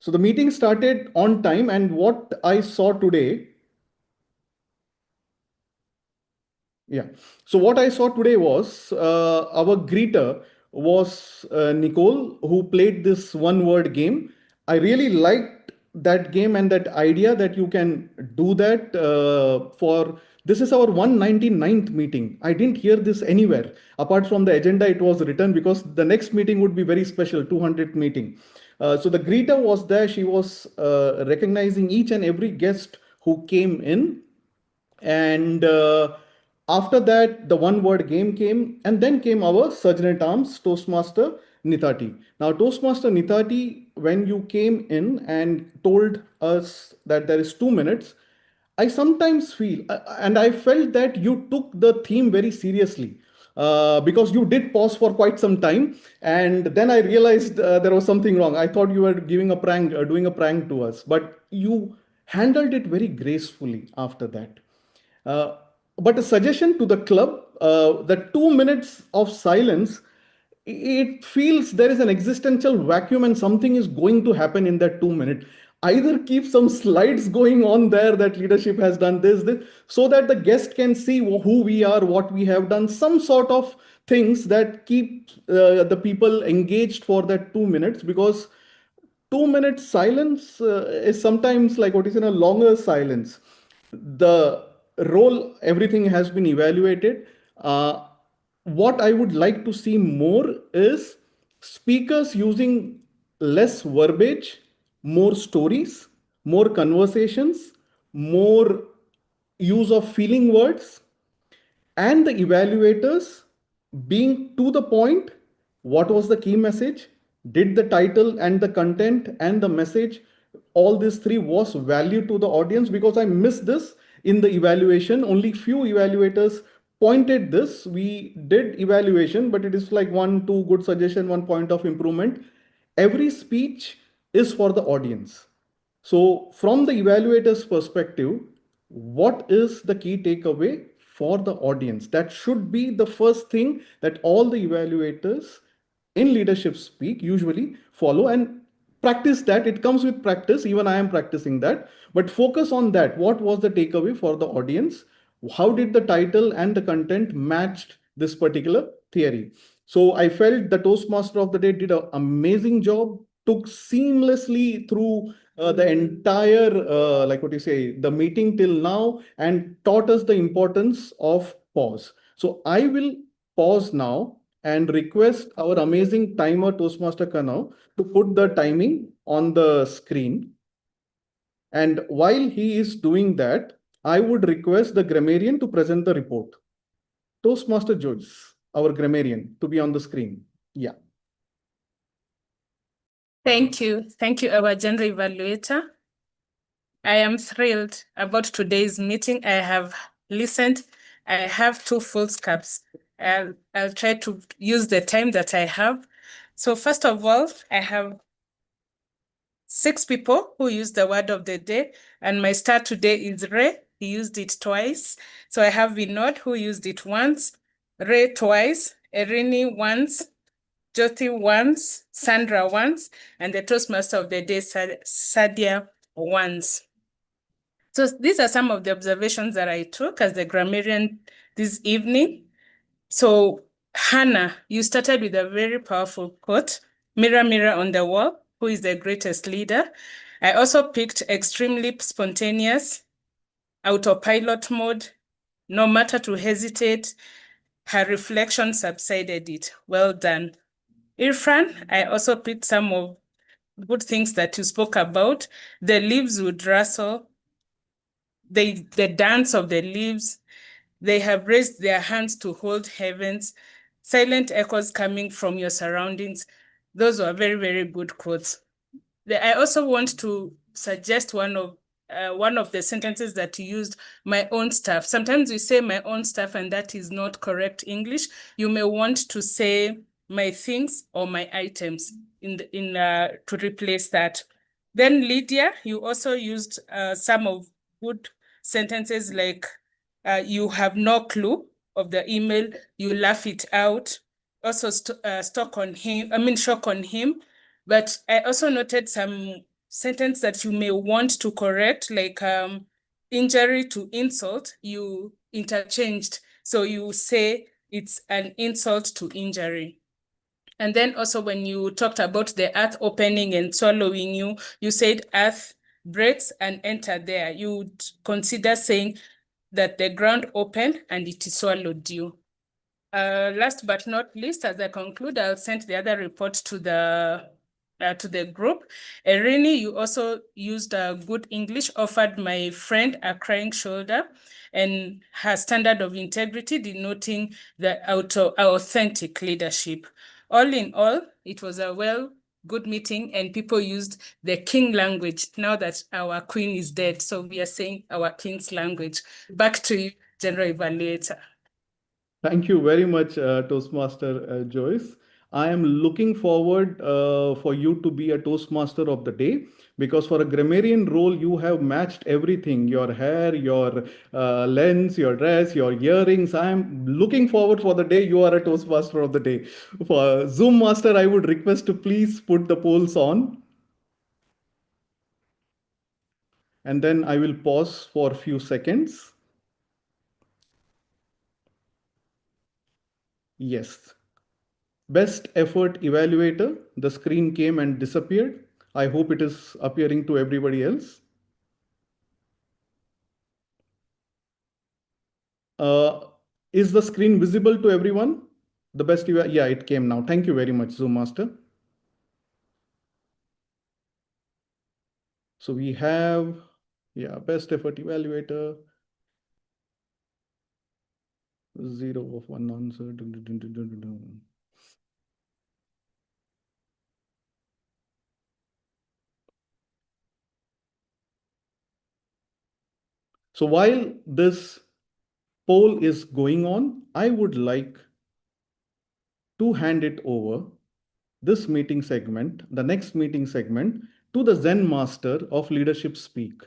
So the meeting started on time, and what I saw today. Yeah. So what I saw today was our greeter was Nicole, who played this one-word game. I really liked that game and that idea that you can do that this is our 199th meeting. I didn't hear this anywhere. Apart from the agenda, it was written because the next meeting would be very special, 200th meeting. So the greeter was there. She was recognizing each and every guest who came in. And after that, the one-word game came, and then came our Surgeon at Arms, Toastmaster Nithati. Now, Toastmaster Nithati, when you came in and told us that there is 2 minutes, I sometimes feel, and I felt that you took the theme very seriously. Because you did pause for quite some time, and then I realized there was something wrong. I thought you were giving a prank, doing a prank to us, but you handled it very gracefully after that. But a suggestion to the club, the 2 minutes of silence, it feels there is an existential vacuum and something is going to happen in that 2 minutes. Either keep some slides going on there that leadership has done this, so that the guest can see who we are, what we have done, some sort of things that keep the people engaged for that 2 minutes, because 2 minutes silence is sometimes like what is in a longer silence. The role, everything has been evaluated. What I would like to see more is speakers using less verbiage, more stories, more conversations, more use of feeling words, and the evaluators being to the point. What was the key message? Did the title and the content and the message, all these three was value to the audience? Because I missed this in the evaluation. Only few evaluators pointed this. We did evaluation, but it is like 1-2 good suggestion, 1 point of improvement. Every speech is for the audience. So from the evaluator's perspective, what is the key takeaway for the audience? That should be the first thing that all the evaluators in leadership speak usually follow and practice that. It comes with practice. Even I am practicing that, but focus on that. What was the takeaway for the audience? How did the title and the content matched this particular theory? So I felt the Toastmaster of the day did an amazing job, took seamlessly through the entire, like what you say, the meeting till now, and taught us the importance of pause. So I will pause now and request our amazing timer Toastmaster Kanau to put the timing on the screen. And while he is doing that, I would request the grammarian to present the report. Toastmaster Joyce, our grammarian, to be on the screen. Yeah. Thank you. Thank you, our General Evaluator. I am thrilled about today's meeting. I have listened. I have 2 full scaps. I'll try to use the time that I have. So first of all, I have 6 people who used the word of the day, and my star today is Ray. He used it twice. So I have Vinod, who used it once, Ray twice, Irene once, Jyoti once, Sandra once, and the Toastmaster of the day, Sadia, once. So these are some of the observations that I took as the grammarian this evening. So Hannah, you started with a very powerful quote, mirror, mirror on the wall, who is the greatest leader? I also picked extremely spontaneous, autopilot mode, no matter to hesitate, her reflection subsided it. Well done. Irfan, I also picked some of good things that you spoke about. The leaves would rustle, the dance of the leaves, they have raised their hands to hold heavens, silent echoes coming from your surroundings. Those were very, very good quotes. I also want to suggest one of the sentences that you used, my own stuff. Sometimes we say my own stuff, and that is not correct English. You may want to say my things or my items to replace that. Then Lydia, you also used some of good sentences like you have no clue of the email, you laugh it out. Also shock on him. But I also noted some sentence that you may want to correct, like injury to insult, you interchanged. So you say it's an insult to injury. And then also when you talked about the earth opening and swallowing you, you said earth breaks and enter there. You would consider saying that the ground opened and it swallowed you. Last but not least, as I conclude, I'll send the other report to the group. Irene, you also used good English, offered my friend a crying shoulder, and her standard of integrity, denoting the authentic leadership. All in all, it was a good meeting, and people used the king language now that our queen is dead. So we are saying our king's language. Back to you, General Evaluator. Thank you very much, Toastmaster Joyce. I am looking forward for you to be a Toastmaster of the day, because for a grammarian role, you have matched everything, your hair, your lens, your dress, your earrings. I am looking forward for the day you are a Toastmaster of the day. For Zoom Master, I would request to please put the polls on. And then I will pause for a few seconds. Yes. Best effort evaluator, the screen came and disappeared. I hope it is appearing to everybody else. Is the screen visible to everyone? The best, yeah, it came now. Thank you very much, Zoom Master. So we have, best effort evaluator, 0 of 1 answer. So while this poll is going on, I would like to hand it over this meeting segment, the next meeting segment, to the Zen master of leadership speak,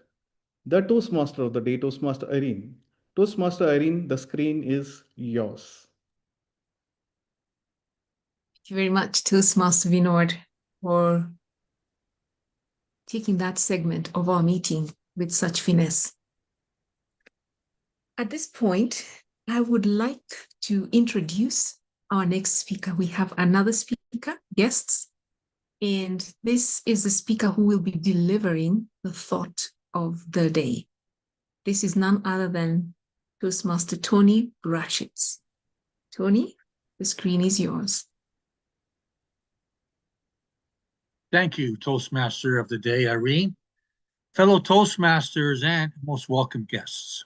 the Toastmaster of the day, Toastmaster Irene. Toastmaster Irene, the screen is yours. Thank you very much, Toastmaster Vinod, for taking that segment of our meeting with such finesse. At this point, I would like to introduce our next speaker. We have another speaker, guests, and this is the speaker who will be delivering the thought of the day. This is none other than Toastmaster Tony Brashears. Tony, the screen is yours. Thank you, Toastmaster of the day, Irene, fellow Toastmasters, and most welcome guests.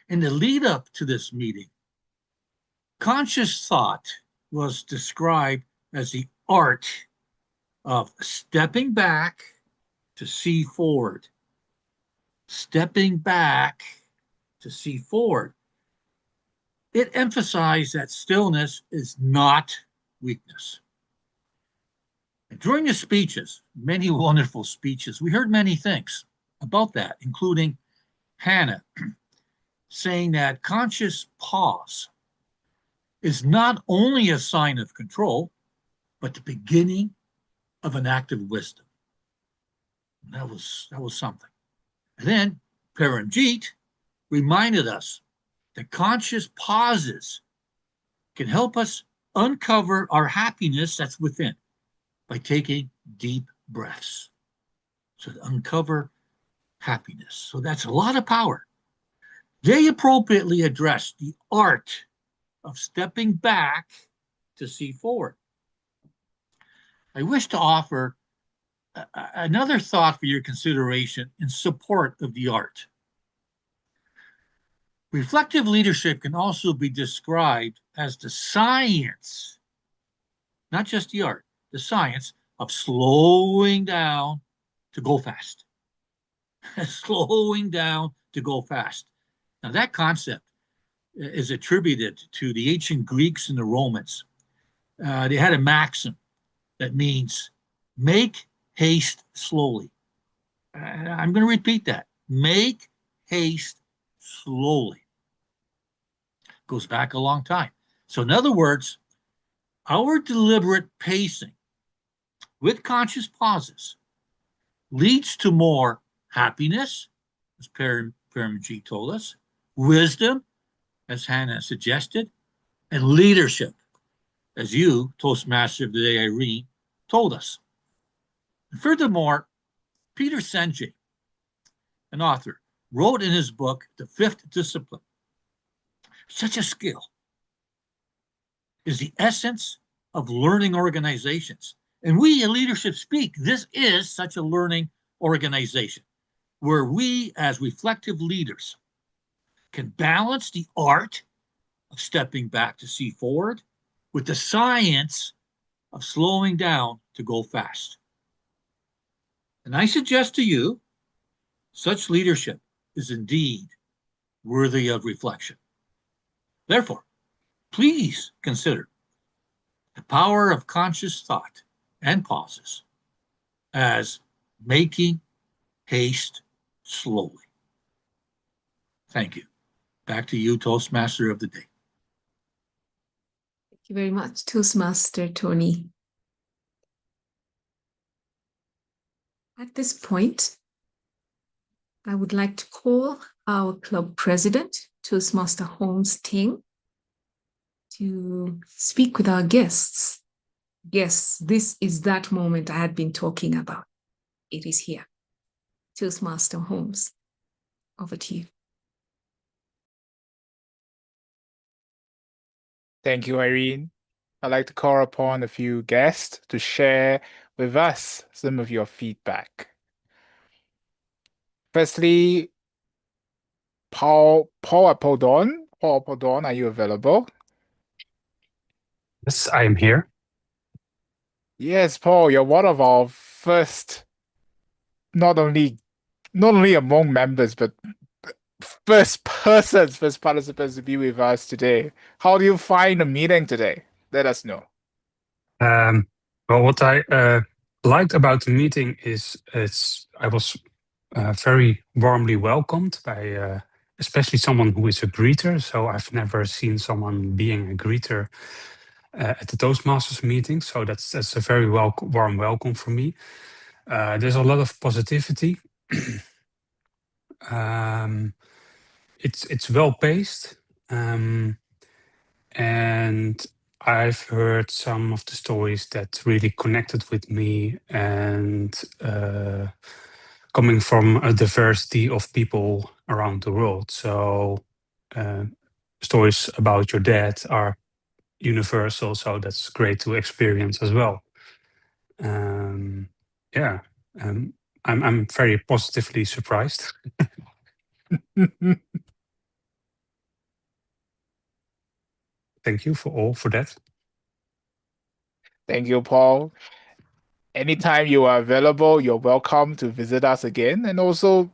In the lead up to this meeting, conscious thought was described as the art of stepping back to see forward. Stepping back to see forward. It emphasized that stillness is not weakness. And during the speeches, many wonderful speeches, we heard many things about that, including Hannah saying that conscious pause is not only a sign of control, but the beginning of an act of wisdom. That was something. And then Paramjit reminded us that conscious pauses can help us uncover our happiness that's within by taking deep breaths. So to uncover happiness. So that's a lot of power. They appropriately addressed the art of stepping back to see forward. I wish to offer another thought for your consideration in support of the art. Reflective leadership can also be described as the science, not just the art, the science of slowing down to go fast. Slowing down to go fast. Now that concept is attributed to the ancient Greeks and the Romans. They had a maxim that means make haste slowly. I'm going to repeat that. Make haste slowly. Goes back a long time. So in other words, our deliberate pacing with conscious pauses leads to more happiness, as Paramjit told us, wisdom, as Hannah suggested, and leadership, as you, Toastmaster of the day, Irene, told us. And furthermore, Peter Senge, an author, wrote in his book, The Fifth Discipline, such a skill is the essence of learning organizations. And we in Leadership Speak, this is such a learning organization where we as reflective leaders can balance the art of stepping back to see forward with the science of slowing down to go fast. And I suggest to you, such leadership is indeed worthy of reflection. Therefore, please consider the power of conscious thought and pauses as making haste slowly. Thank you. Back to you, Toastmaster of the day. Thank you very much, Toastmaster Tony. At this point, I would like to call our club president, Toastmaster Holmes Ting, to speak with our guests. Yes, this is that moment I had been talking about. It is here. Toastmaster Holmes, over to you. Thank you, Irene. I'd like to call upon a few guests to share with us some of your feedback. Firstly, Paul Apollon. Paul Apollon, are you available? Yes, I am here. Yes, Paul, you're one of our first, not only among members, but first participants to be with us today. How do you find the meeting today? Let us know. Well, what I liked about the meeting is I was very warmly welcomed by especially someone who is a greeter. So I've never seen someone being a greeter at the Toastmasters meeting. So that's a very warm welcome for me. There's a lot of positivity. It's well paced, and I've heard some of the stories that really connected with me, and coming from a diversity of people around the world. So stories about your dad are universal, so that's great to experience as well. Yeah, I'm very positively surprised. Thank you for that. Thank you, Paul. Anytime you are available, you're welcome to visit us again. And also,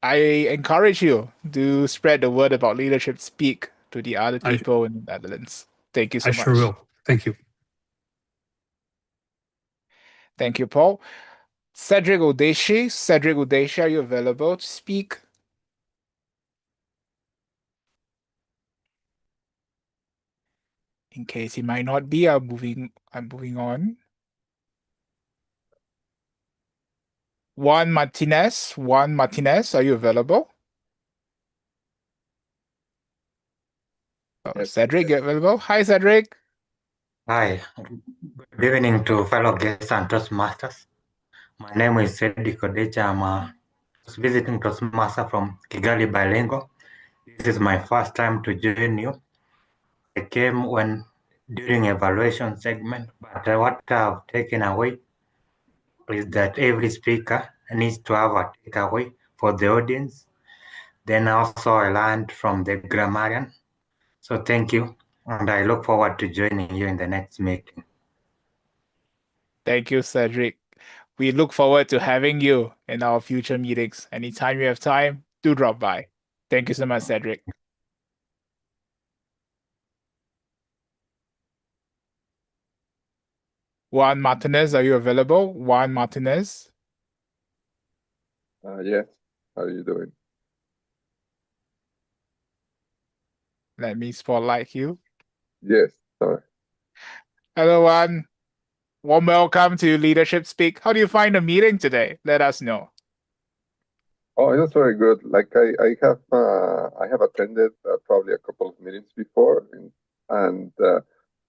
I encourage you to spread the word about Leadership Speak to the other people in the Netherlands. Thank you so I much. sure will. Thank you. Thank you, Paul. Cedric Udeshi, are you available to speak? In case he might not be, I'm moving on. Juan Martinez, are you available? Oh, Cedric, you're available? Hi, Cedric. Hi, good evening to fellow guests and Toastmasters. My name is Cedric Odecha. I'm visiting Toastmaster from Kigali Bilingual. This is my first time to join you. I came during evaluation segment, but what I've taken away is that every speaker needs to have a takeaway for the audience. Then also I learned from the grammarian. So thank you, and I look forward to joining you in the next meeting. Thank you, Cedric. We look forward to having you in our future meetings. Anytime you have time, do drop by. Thank you so much, Cedric. Juan Martinez, are you available? Juan Martinez? Yes. How are you doing? Let me spotlight you. Yes. Sorry. Hello, Juan. Warm welcome to Leadership Speak. How do you find the meeting today? Let us know. Oh, it was very good. Like I have attended probably a couple of meetings before, and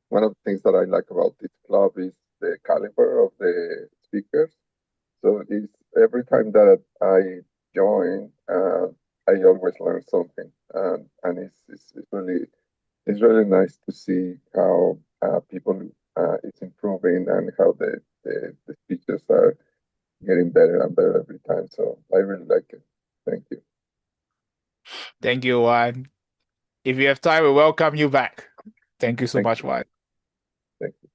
one of the things that I like about this club is the caliber of the speakers. So it's every time that I join, I always learn something, and it's really nice to see how people is improving and how the speeches are getting better and better every time. So I really like it. Thank you. Thank you, Juan. If you have time, we welcome you back. Thank you so much, Juan. Thank you.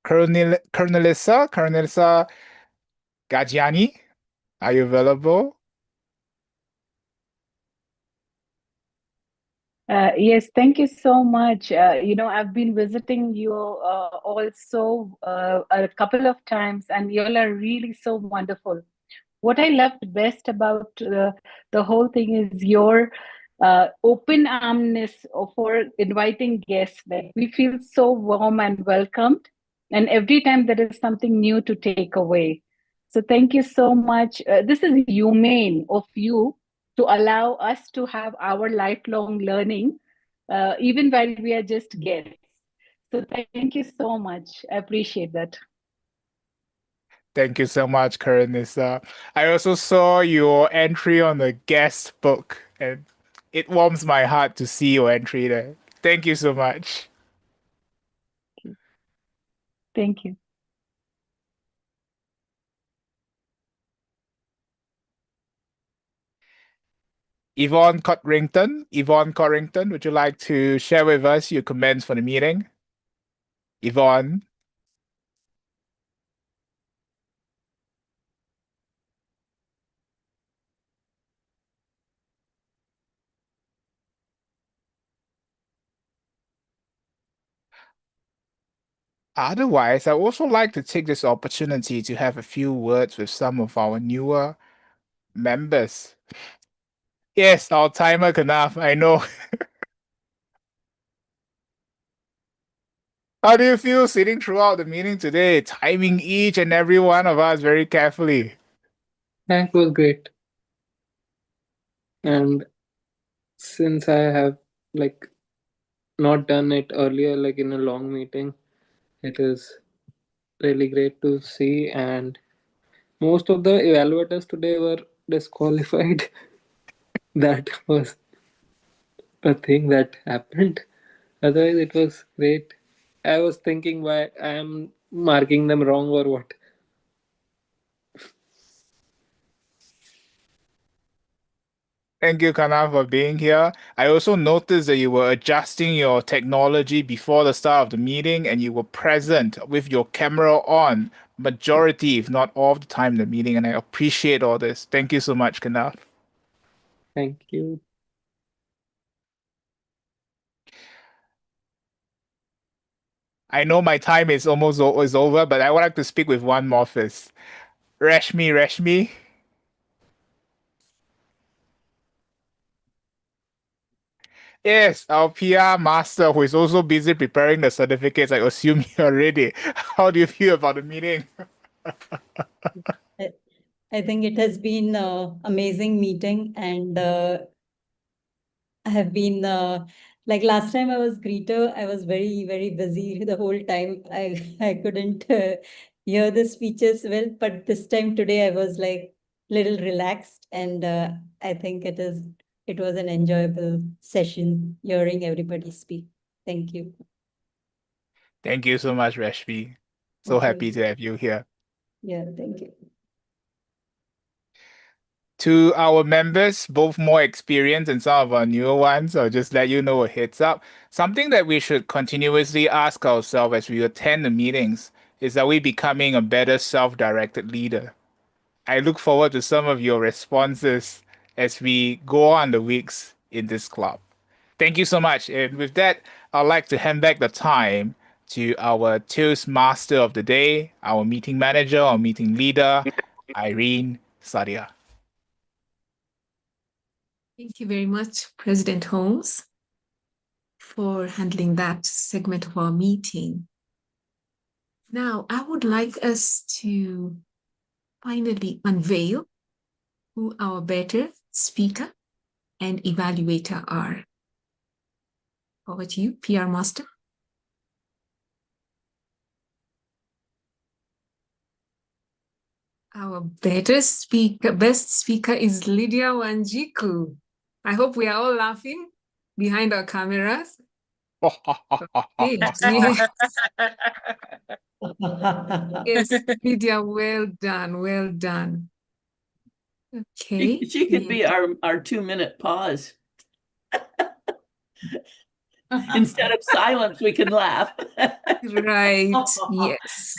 Colonelissa Gajiani, are you available? Yes, thank you so much. I've been visiting you also a couple of times, and you all are really so wonderful. What I loved best about the whole thing is your open armness for inviting guests. Like we feel so warm and welcomed, and every time there is something new to take away. So thank you so much. This is humane of you to allow us to have our lifelong learning, even while we are just guests. So thank you so much. I appreciate that. Thank you so much, Karanissa. I also saw your entry on the guest book, and it warms my heart to see your entry there. Thank you so much. Thank you. Yvonne Corrington, would you like to share with us your comments for the meeting? Yvonne. Otherwise, I also like to take this opportunity to have a few words with some of our newer members. Yes, our timer Kanaf, I know. How do you feel sitting throughout the meeting today, timing each and every one of us very carefully? That was great. And since I have like not done it earlier, like in a long meeting, it is really great to see. And most of the evaluators today were disqualified. That was a thing that happened. Otherwise, it was great. I was thinking why I am marking them wrong or what. Thank you, Kana, for being here. I also noticed that you were adjusting your technology before the start of the meeting and you were present with your camera on majority, if not all the time in the meeting. And I appreciate all this. Thank you so much, Kana. Thank you. I know my time is almost over, but I would like to speak with one more first. Rashmi. Yes, our PR master who is also busy preparing the certificates. I assume you're ready. How do you feel about the meeting? I think it has been an amazing meeting, and I have been like last time I was greeter, I was very, very busy the whole time. I couldn't hear the speeches well, but this time today I was like little relaxed, and I think it was an enjoyable session hearing everybody speak. Thank you. Thank you so much, Rashmi. So happy to have you here. Yeah, thank you. To our members, both more experienced and some of our newer ones, I'll just let you know a heads up. Something that we should continuously ask ourselves as we attend the meetings is, are we becoming a better self-directed leader? I look forward to some of your responses as we go on the weeks in this club. Thank you so much. And with that, I'd like to hand back the time to our Toastmaster of the day, our meeting manager, our meeting leader, Irene Sadia. Thank you very much, President Holmes, for handling that segment of our meeting. Now, I would like us to finally unveil who our better speaker and evaluator are. Over to you, PR Master. Our best speaker is Lydiah Wanjiku. I hope we are all laughing behind our cameras. Yes, Lydiah, well done, well done. Okay. She could be our 2-minute pause. Instead of silence, we can laugh. Right, yes.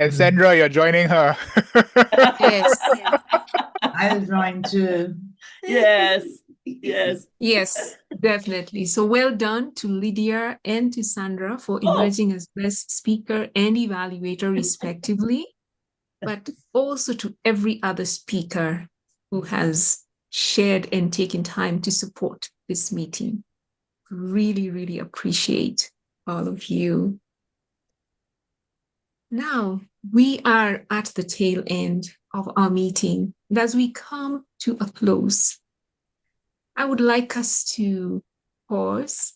And Sandra, you're joining her. Yes. I'll join too. Yes, yes. Yes, definitely. So well done to Lydia and to Sandra for emerging as best speaker and evaluator respectively, but also to every other speaker who has shared and taken time to support this meeting. Really, really appreciate all of you. Now, we are at the tail end of our meeting. And as we come to a close, I would like us to pause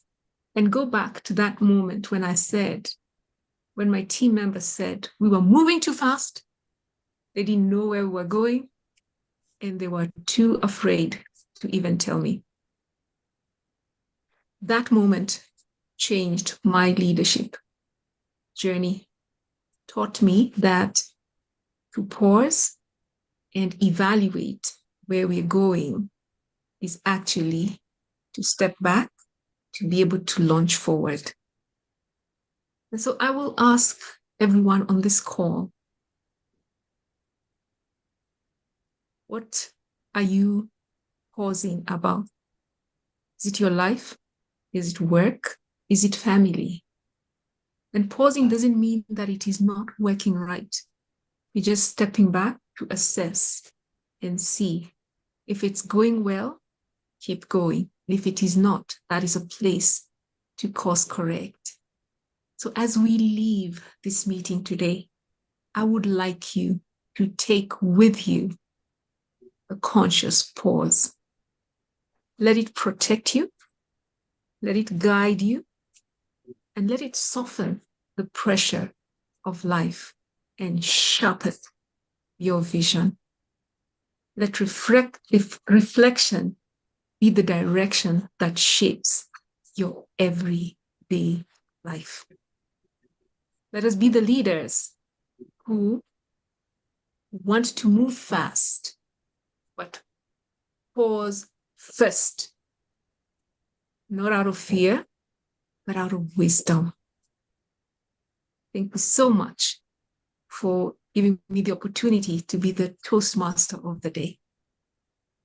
and go back to that moment when when my team members said we were moving too fast, they didn't know where we were going, and they were too afraid to even tell me. That moment changed my leadership journey taught me that to pause and evaluate where we're going is actually to step back to be able to launch forward. And so I will ask everyone on this call, what are you pausing about? Is it your life? Is it work? Is it family? And pausing doesn't mean that it is not working right. You're just stepping back to assess and see if it's going well, keep going. If it is not, that is a place to course correct. So as we leave this meeting today, I would like you to take with you a conscious pause. Let it protect you, let it guide you, and let it soften the pressure of life and sharpen your vision. Let reflection be the direction that shapes your everyday life. Let us be the leaders who want to move fast, but pause first, not out of fear, but out of wisdom. Thank you so much for giving me the opportunity to be the Toastmaster of the day.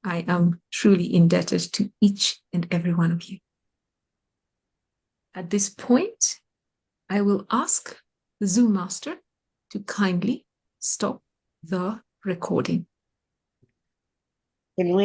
I am truly indebted to each and every one of you. At this point, I will ask the Zoom master to kindly stop the recording.